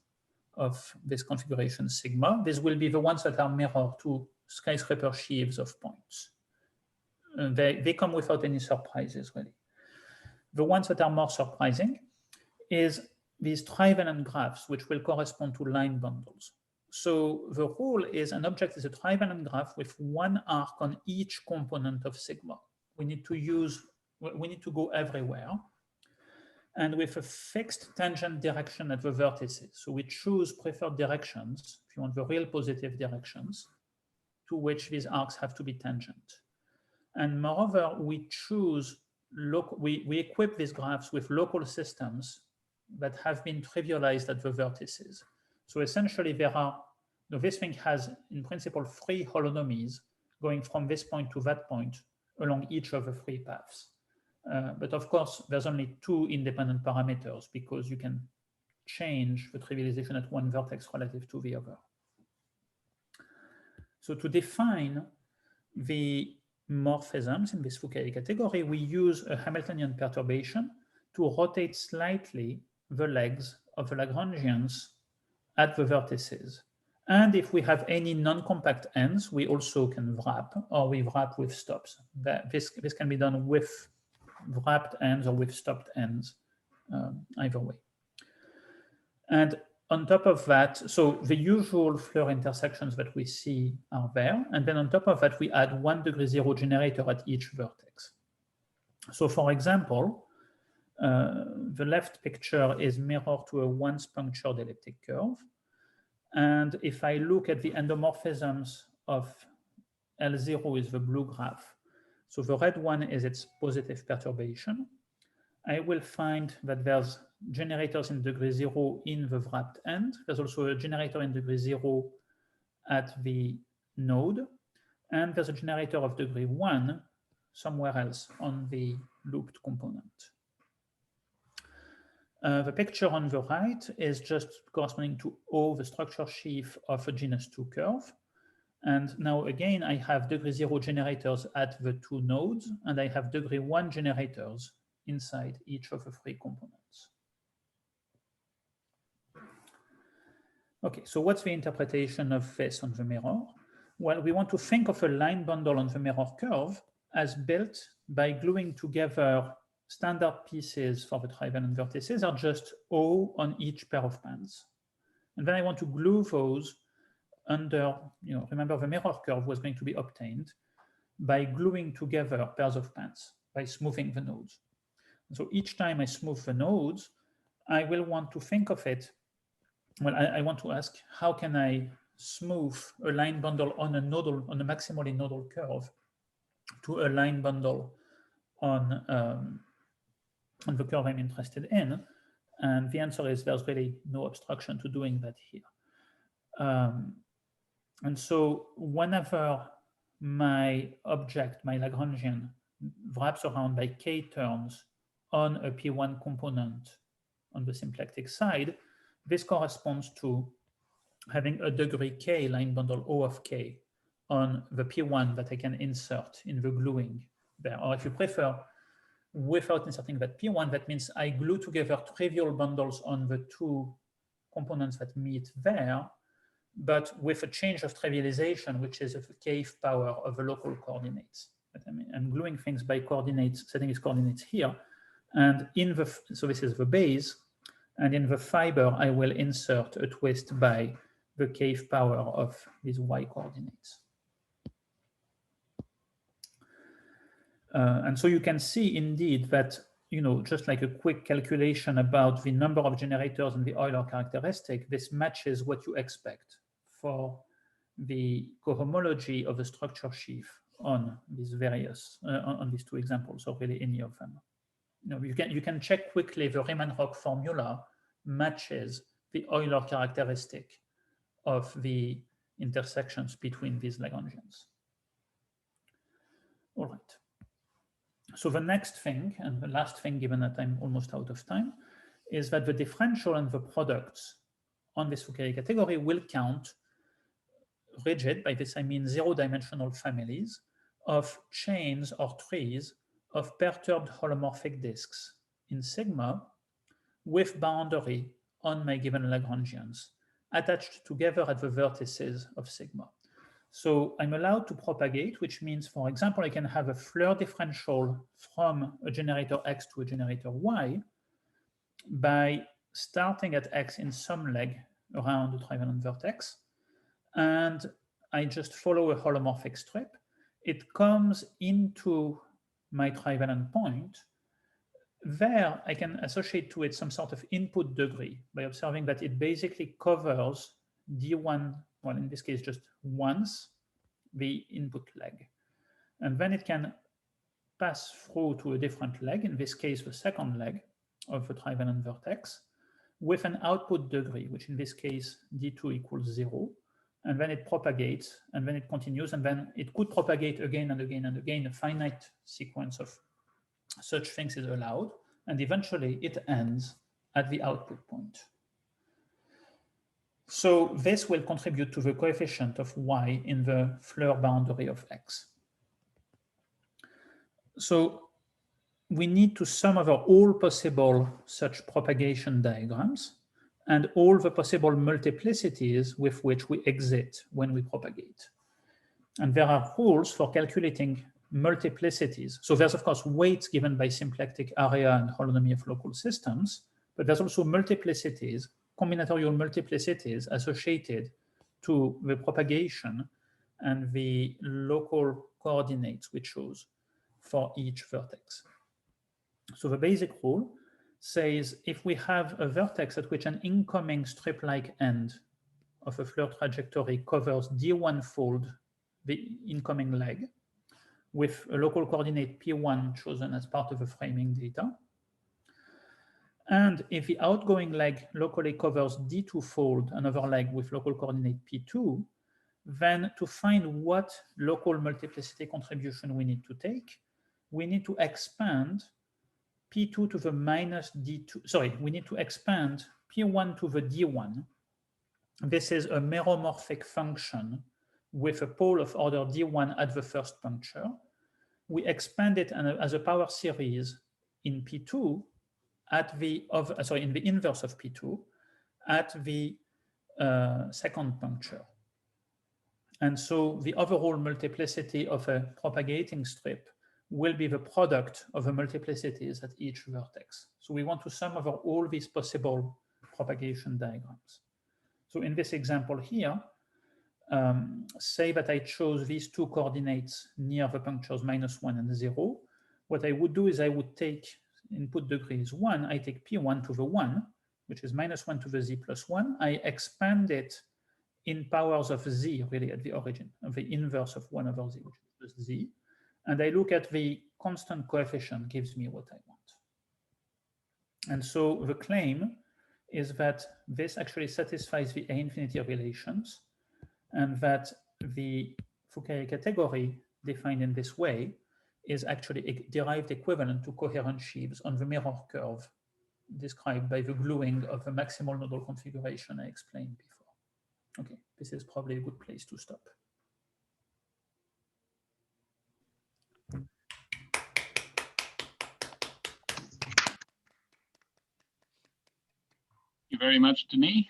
of this configuration sigma. These will be the ones that are mirror to skyscraper sheaves of points. They come without any surprises, really. The ones that are more surprising is these trivalent graphs, which will correspond to line bundles. So the rule is an object is a trivalent graph with one arc on each component of sigma. We need to go everywhere, and with a fixed tangent direction at the vertices. So we choose preferred directions, if you want the real positive directions, to which these arcs have to be tangent. And moreover, we choose, we equip these graphs with local systems that have been trivialized at the vertices. So essentially this thing has in principle 3 holonomies going from this point to that point along each of the 3 paths. But of course, there's only 2 independent parameters because you can change the trivialization at one vertex relative to the other. So to define the morphisms in this Foucault category, we use a Hamiltonian perturbation to rotate slightly the legs of the Lagrangians at the vertices. And if we have any non-compact ends, we also can wrap, or we wrap with stops. This can be done with wrapped ends or with stopped ends, either way. And on top of that, so the usual Floer intersections that we see are there. And then on top of that, we add 1°0 generator at each vertex. So for example, the left picture is mirror to a once punctured elliptic curve. And if I look at the endomorphisms of L0 is the blue graph. So the red one is its positive perturbation. I will find that there's generators in degree 0 in the wrapped end. There's also a generator in degree 0 at the node. And there's a generator of degree 1 somewhere else on the looped component. The picture on the right is just corresponding to O, the structure sheaf of a genus 2 curve. And now again, I have degree 0 generators at the 2 nodes, and I have degree 1 generators inside each of the 3 components. Okay, so what's the interpretation of this on the mirror? Well, we want to think of a line bundle on the mirror curve as built by gluing together standard pieces for the trivalent vertices are just O on each pair of bands. And then I want to glue those under, remember the mirror curve was going to be obtained by gluing together pairs of bands, by smoothing the nodes. And so each time I smooth the nodes, I will want to think of it, well, I want to ask, how can I smooth a line bundle on a maximally nodal curve to a line bundle on the curve I'm interested in? And the answer is there's really no obstruction to doing that here. And so whenever my object, my Lagrangian, wraps around by k turns on a P1 component on the symplectic side, this corresponds to having a degree k line bundle O of k on the P1 that I can insert in the gluing there. Or if you prefer, without inserting that P1, that means I glue together trivial bundles on the 2 components that meet there, but with a change of trivialization, which is of the kth power of the local coordinates. I'm gluing things by coordinates, setting its coordinates here. And so this is the base. And in the fiber, I will insert a twist by the kth power of these y coordinates. And so you can see indeed that, just like a quick calculation about the number of generators and the Euler characteristic, this matches what you expect for the cohomology of the structure sheaf on these various, on these 2 examples, or really any of them. You can check quickly the Riemann-Roch formula matches the Euler characteristic of the intersections between these Lagrangians. All right. So the next thing, and the last thing, given that I'm almost out of time, is that the differential and the products on this Foucault category will count rigid, by this I mean 0-dimensional families of chains or trees of perturbed holomorphic disks in sigma with boundary on my given Lagrangians attached together at the vertices of sigma. So I'm allowed to propagate, which means, for example, I can have a Floer differential from a generator X to a generator Y by starting at X in some leg around the trivalent vertex. And I just follow a holomorphic strip. It comes into my trivalent point. There, I can associate to it some sort of input degree by observing that it basically covers D1, well, in this case, just once the input leg. And then it can pass through to a different leg, in this case, the second leg of the trivalent vertex, with an output degree, which in this case, D2 equals 0. And then it propagates, and then it continues, and then it could propagate again and again and again. A finite sequence of such things is allowed, and eventually it ends at the output point. So this will contribute to the coefficient of y in the Floer boundary of X. So we need to sum over all possible such propagation diagrams and all the possible multiplicities with which we exit when we propagate. And there are rules for calculating multiplicities. So there's, of course, weights given by symplectic area and holonomy of local systems, but there's also multiplicities, combinatorial multiplicities associated to the propagation and the local coordinates we chose for each vertex. So the basic rule says if we have a vertex at which an incoming strip-like end of a Floer trajectory covers D1-fold the incoming leg with a local coordinate P1 chosen as part of the framing data, and if the outgoing leg locally covers D2-fold another leg with local coordinate P2, then to find what local multiplicity contribution we need to take, we need to expand P2 to the minus D2, sorry, we need to expand P1 to the D1. This is a meromorphic function with a pole of order D1 at the first puncture. We expand it as a power series in P2 at the, in the inverse of P2 at the second puncture. And so the overall multiplicity of a propagating strip will be the product of the multiplicities at each vertex. So we want to sum over all these possible propagation diagrams. So in this example here, say that I chose these two coordinates near the punctures -1 and 0. What I would do is I would take input degree is 1. I take P1 to the 1, which is -1 to the Z plus 1. I expand it in powers of Z, really at the origin, of the inverse of 1 over Z, which is just Z. And I look at the constant coefficient gives me what I want. And so the claim is that this actually satisfies the A-infinity relations, and that the Fourier category defined in this way is actually a derived equivalent to coherent sheaves on the mirror curve described by the gluing of the maximal nodal configuration I explained before. Okay, this is probably a good place to stop. Thank you very much, Denis.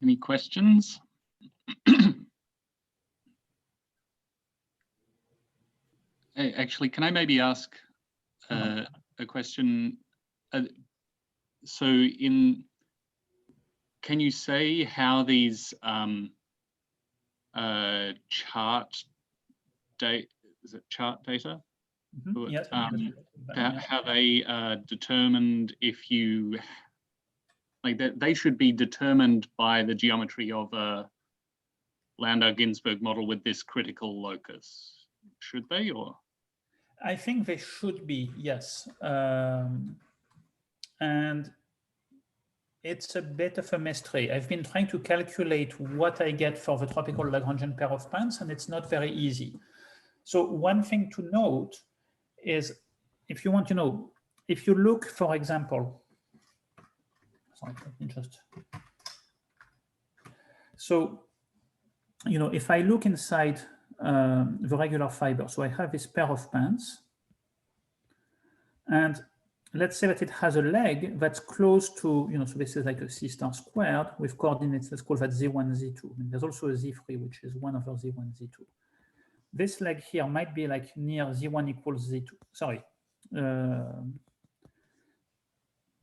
Any questions? Actually, can I maybe ask a question? So can you say how these chart data, is it chart data? Mm-hmm. Yes, how they determined if you, like that they should be determined by the geometry of a Landau-Ginzburg model with this critical locus, should they, or? I think they should be, yes. And it's a bit of a mystery. I've been trying to calculate what I get for the tropical Lagrangian pair of pants, and it's not very easy. So one thing to note is, if you want to know, if you look, for example, sorry, let me just. So, you know, if I look inside the regular fiber, so I have this pair of pants, And let's say that it has a leg that's close to, so this is like a C star squared with coordinates, let's call that Z1, Z2. And there's also a Z3, which is 1 over Z1, Z2. This leg here might be like near Z1 equals Z2. Sorry,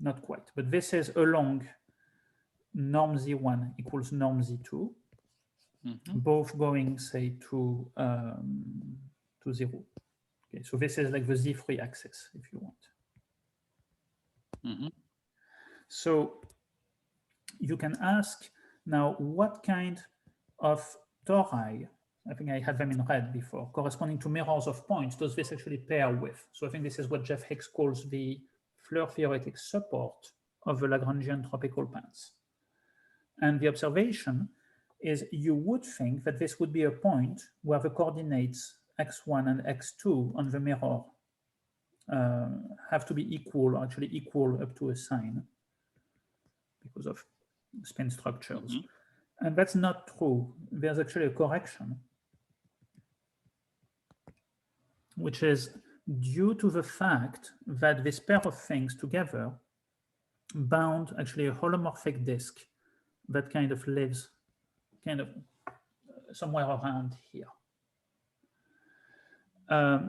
not quite, but this is along norm Z1 equals norm Z2, both going, say, to 0. Okay, so this is like the Z3 axis, if you want. So you can ask now, what kind of tori, I think I had them in red before, corresponding to mirrors of points, does this actually pair with? So I think this is what Jeff Hicks calls the Floer theoretic support of the Lagrangian tropical pants. And the observation is you would think that this would be a point where the coordinates x1 and x2 on the mirror have to be equal, or actually equal up to a sign because of spin structures. And that's not true. There's actually a correction, which is due to the fact that this pair of things together bound actually a holomorphic disk that kind of lives somewhere around here.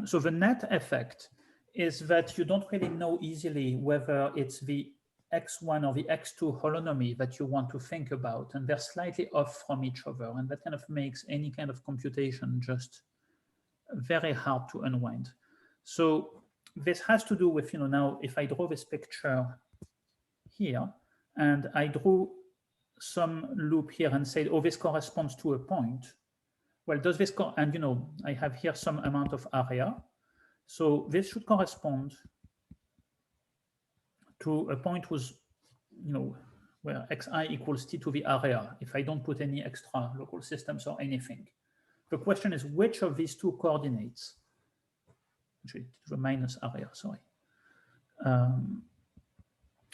So the net effect is that you don't really know easily whether it's the x1 or the x2 holonomy that you want to think about, and they're slightly off from each other, and that kind of makes any kind of computation just very hard to unwind. So this has to do with, now if I draw this picture here, and I drew some loop here and say, oh, this corresponds to a point. Well, does this, and I have here some amount of area. So this should correspond to a point whose, where xi equals t to the area, if I don't put any extra local systems or anything. The question is, which of these two coordinates, actually to the minus area, sorry.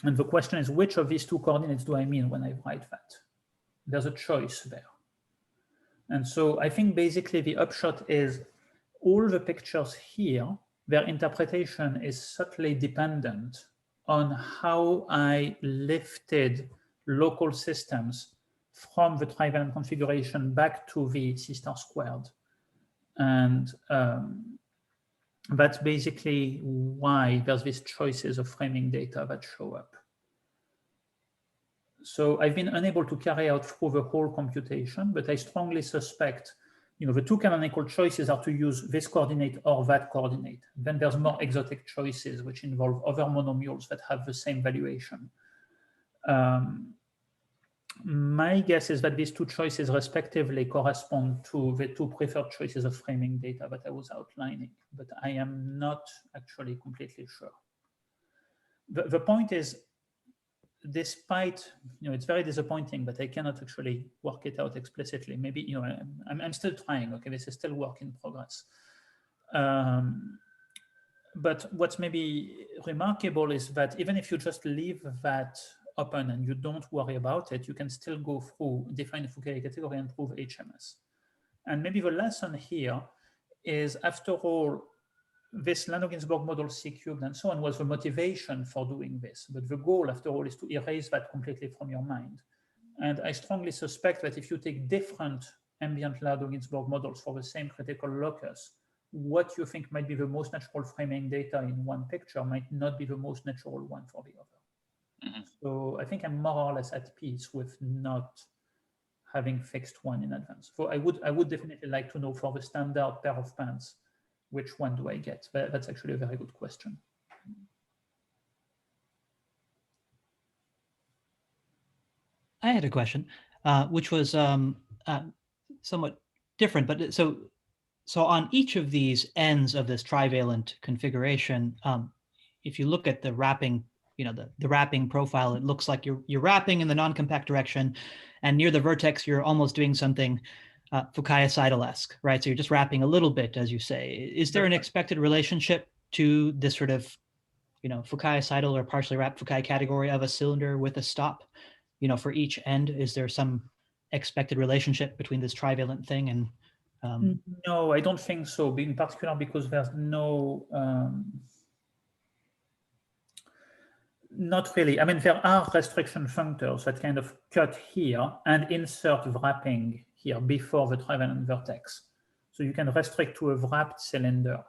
And the question is, which of these two coordinates do I mean when I write that? There's a choice there. And so I think basically the upshot is all the pictures here, their interpretation is subtly dependent on how I lifted local systems from the trivalent configuration back to the C star squared. And that's basically why there's these choices of framing data that show up. So I've been unable to carry out through the whole computation, but I strongly suspect, the two canonical choices are to use this coordinate or that coordinate. Then there's more exotic choices which involve other monomials that have the same valuation. My guess is that these two choices respectively correspond to the two preferred choices of framing data that I was outlining, but I am not actually completely sure. The point is, despite, it's very disappointing, but I cannot actually work it out explicitly. Maybe, I'm still trying, okay, this is still work in progress. But what's maybe remarkable is that even if you just leave that open and you don't worry about it, you can still go through, define a Fourier category and prove HMS. And maybe the lesson here is, after all, this Landau-Ginzburg model C cubed and so on was the motivation for doing this. But the goal, after all, is to erase that completely from your mind. And I strongly suspect that if you take different ambient Landau-Ginzburg models for the same critical locus, what you think might be the most natural framing data in one picture might not be the most natural one for the other. So I think I'm more or less at peace with not having fixed one in advance. So I would definitely like to know, for the standard pair of pants, which one do I get? That's actually a very good question. I had a question, which was somewhat different, but so on each of these ends of this trivalent configuration, if you look at the wrapping, the wrapping profile, it looks like you're wrapping in the non-compact direction, and near the vertex, you're almost doing something Fukaya-Seidel-esque, right? So you're just wrapping a little bit, as you say. Is there an expected relationship to this sort of, Fukaya-Seidel or partially wrapped Fukaya category of a cylinder with a stop, for each end? Is there some expected relationship between this trivalent thing and? No, I don't think so. In particular, because there's no Not really. I mean, there are restriction functors that kind of cut here and insert wrapping here before the trivalent vertex. So you can restrict to a wrapped cylinder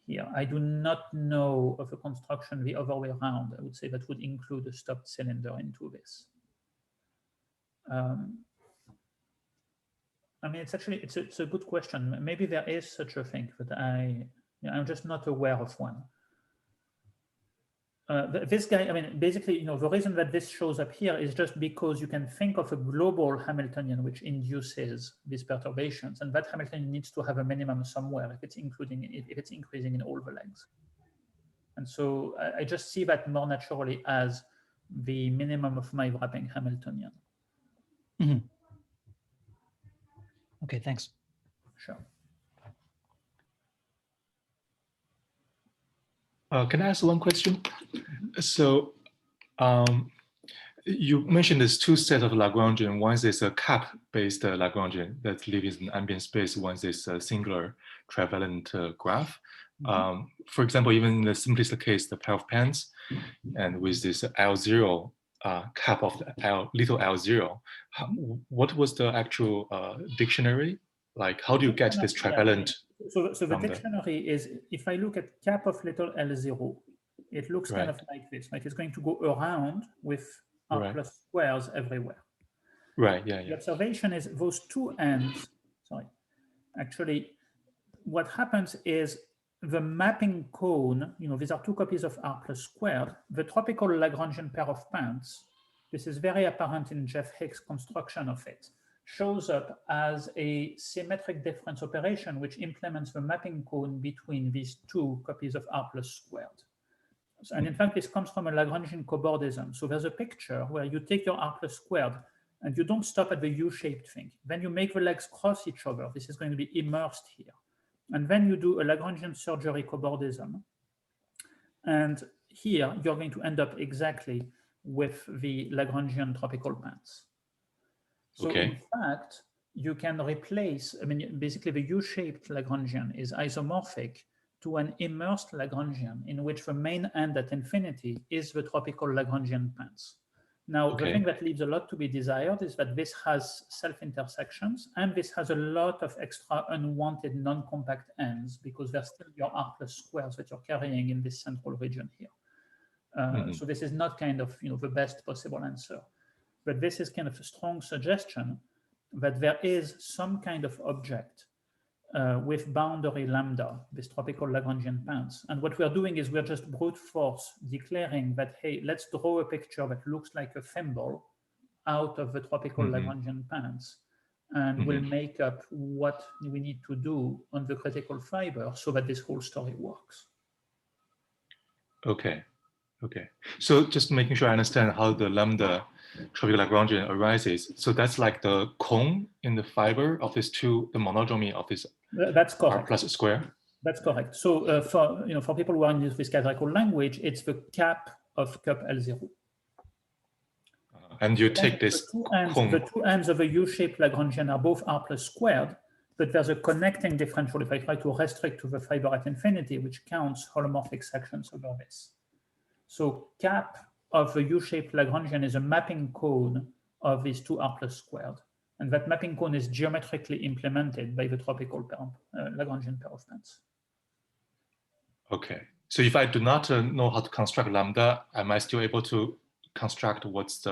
here. I do not know of a construction the other way around. I would say that would include a stopped cylinder into this. I mean, it's actually, it's a good question. Maybe there is such a thing, but I'm just not aware of one. This guy, I mean, basically, the reason that this shows up here is just because you can think of a global Hamiltonian which induces these perturbations, and that Hamiltonian needs to have a minimum somewhere if it's increasing in all the legs. And so I just see that more naturally as the minimum of my wrapping Hamiltonian. Mm-hmm. Okay, thanks. Sure. Can I ask one question? So you mentioned there's two sets of Lagrangian. One is a cap-based Lagrangian that lives in ambient space. One is a singular trivalent graph. Mm-hmm. For example, even in the simplest case, the pair of pants, and with this L0 cap of the little L0, what was the actual dictionary? Like, how do you get this trivalent? So the dictionary is, if I look at cap of little L0, it looks kind of like this. Like it's going to go around with R plus squares everywhere. Right, yeah. The observation is those two ends, actually, what happens is the mapping cone, these are two copies of R plus squared, the tropical Lagrangian pair of pants, this is very apparent in Jeff Hicks' construction of it, shows up as a symmetric difference operation which implements the mapping cone between these two copies of R plus squared. And in fact, this comes from a Lagrangian cobordism. So there's a picture where you take your R plus squared and you don't stop at the U-shaped thing. Then you make the legs cross each other. This is going to be immersed here. And then you do a Lagrangian surgery cobordism. And here you're going to end up exactly with the Lagrangian tropical pants. So in fact, you can replace, I mean, basically the U-shaped Lagrangian is isomorphic to an immersed Lagrangian in which the main end at infinity is the tropical Lagrangian pants. Now, the thing that leaves a lot to be desired is that this has self-intersections and this has a lot of extra unwanted non-compact ends because they're still your R plus squares that you're carrying in this central region here. So this is not kind of the best possible answer. But this is kind of a strong suggestion that there is some kind of object with boundary lambda, this tropical Lagrangian pants. And what we're doing is we're just brute force declaring that, hey, let's draw a picture that looks like a thimble out of the tropical Lagrangian pants. And we'll make up what we need to do on the critical fiber so that this whole story works. Okay. So just making sure I understand how the lambda tropical Lagrangian arises. So that's like the cone in the fiber of these two, the monodromy of this that's correct. R plus square. That's correct. So for people who are in this categorical language, it's the cap of cup L0. And you take this cone. The two ends of a U-shaped Lagrangian are both R plus squared, but there's a connecting differential if I try to restrict to the fiber at infinity, which counts holomorphic sections over this. So cap of a U-shaped Lagrangian is a mapping cone of these two R plus squared. And that mapping cone is geometrically implemented by the tropical Lagrangian pair of pants. Okay. So if I do not know how to construct lambda, am I still able to construct what's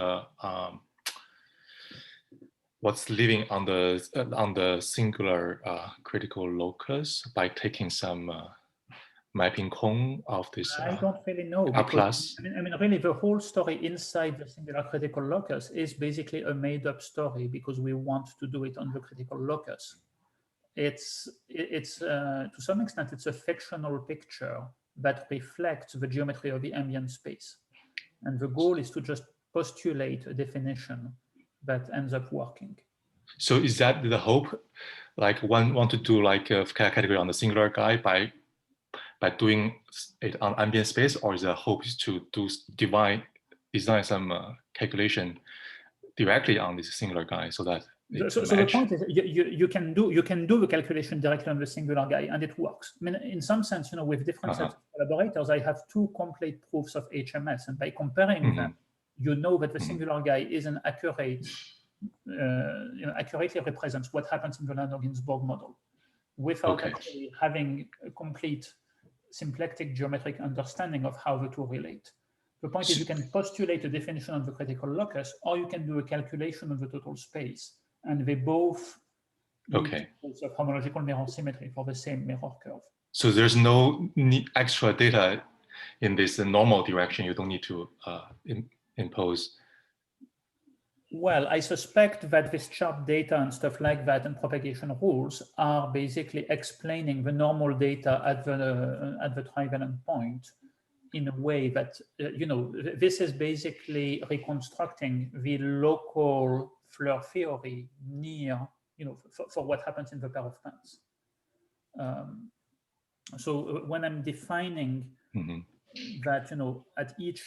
living on the singular critical locus by taking some mapping cone of this I don't really know. R plus. I mean, really, the whole story inside the singular critical locus is basically a made-up story because we want to do it on the critical locus. It's to some extent, it's a fictional picture that reflects the geometry of the ambient space. And the goal is to just postulate a definition that ends up working. So is that the hope? Like one want to do like a category on the singular guy by doing it on ambient space, or is the hope is to design some calculation directly on this singular guy so that So the point is, you can do the calculation directly on the singular guy, and it works. I mean, in some sense, with different sets of collaborators, I have two complete proofs of HMS, and by comparing them, you know that the singular guy is an accurate, accurately represents what happens in the Landau-Ginzburg model, without actually having a complete symplectic geometric understanding of how the two relate. The point is, you can postulate a definition of the critical locus, or you can do a calculation of the total space, and they both use of homological mirror symmetry for the same mirror curve. So there's no extra data in this normal direction. You don't need to impose. Well, I suspect that this chart data and stuff like that and propagation rules are basically explaining the normal data at the trivalent point in a way that, this is basically reconstructing the local Floer theory near, for what happens in the pair of pants. So when I'm defining that, at each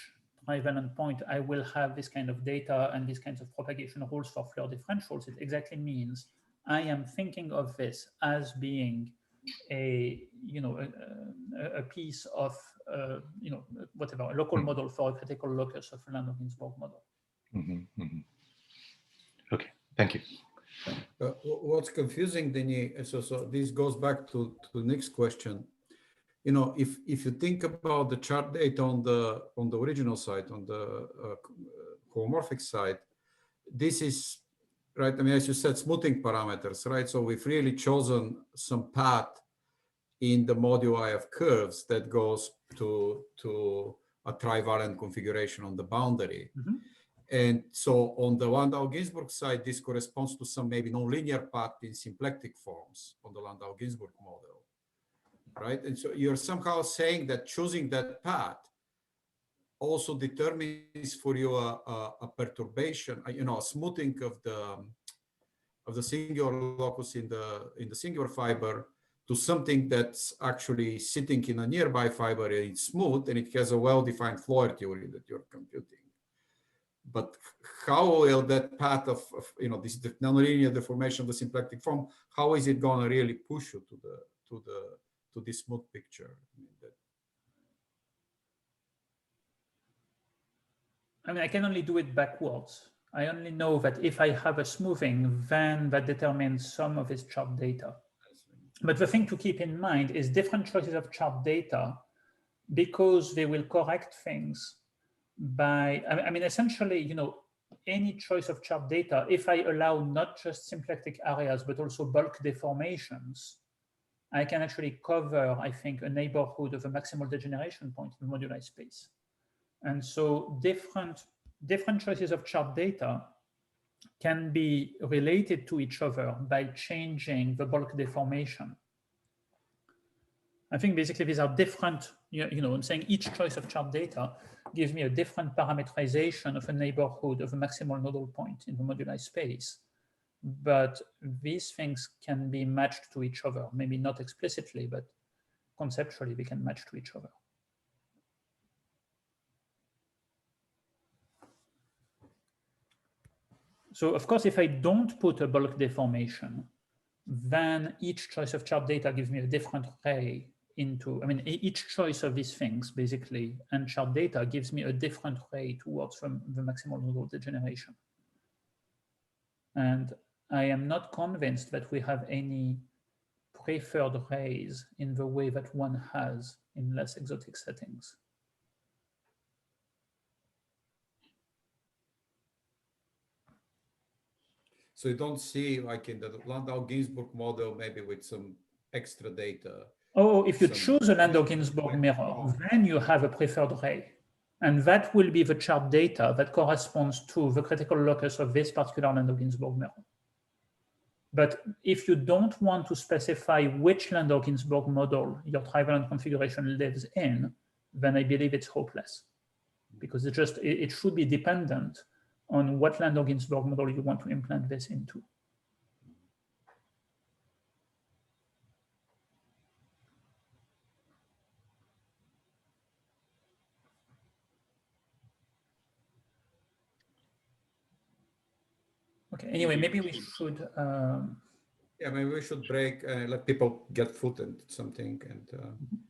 trivalent point, I will have this kind of data and these kinds of propagation rules for Floer differentials, it exactly means I am thinking of this as being a piece of whatever, a local model for a critical locus of a Landau-Ginzburg model. Okay, thank you. What's confusing, Denis, so this goes back to the next question. If you think about the chart data on the original side, on the homomorphic side, this is right. I mean, as you said, smoothing parameters, right? So we've really chosen some path in the moduli of curves that goes to a trivalent configuration on the boundary. And so on the Landau-Ginzburg side, this corresponds to some maybe nonlinear path in symplectic forms on the Landau-Ginzburg model, right? And so you're somehow saying that choosing that path also determines for you a perturbation, a smoothing of the singular locus in the singular fiber to something that's actually sitting in a nearby fiber, and it's smooth, and it has a well-defined Floer theory that you're computing. But how will that path of this nonlinear deformation of the symplectic form, how is it going to really push you to this smooth picture? I mean, I can only do it backwards. I only know that if I have a smoothing, then that determines some of its chart data. But the thing to keep in mind is different choices of chart data, because they will correct things by, I mean, essentially, any choice of chart data, if I allow not just symplectic areas, but also bulk deformations, I can actually cover, I think, a neighborhood of a maximal degeneration point in the moduli space. And so different choices of chart data can be related to each other by changing the bulk deformation. I think basically these are different, I'm saying each choice of chart data gives me a different parameterization of a neighborhood of a maximal nodal point in the moduli space. But these things can be matched to each other, maybe not explicitly, but conceptually they can match to each other. So of course, if I don't put a bulk deformation, then each choice of chart data gives me a different ray into, I mean, each choice of these things basically and chart data gives me a different ray towards the maximal nodal degeneration. And I am not convinced that we have any preferred rays in the way that one has in less exotic settings. So you don't see, like in the Landau-Ginzburg model, maybe with some extra data. Oh, if you choose a Landau-Ginzburg mirror, then you have a preferred ray. And that will be the chart data that corresponds to the critical locus of this particular Landau-Ginzburg mirror. But if you don't want to specify which Landau-Ginzburg model your trivalent configuration lives in, then I believe it's hopeless, because it should be dependent on what Landau-Ginzburg model you want to implant this into. Okay. Anyway, maybe we should. Yeah, maybe we should break, let people get food and something, and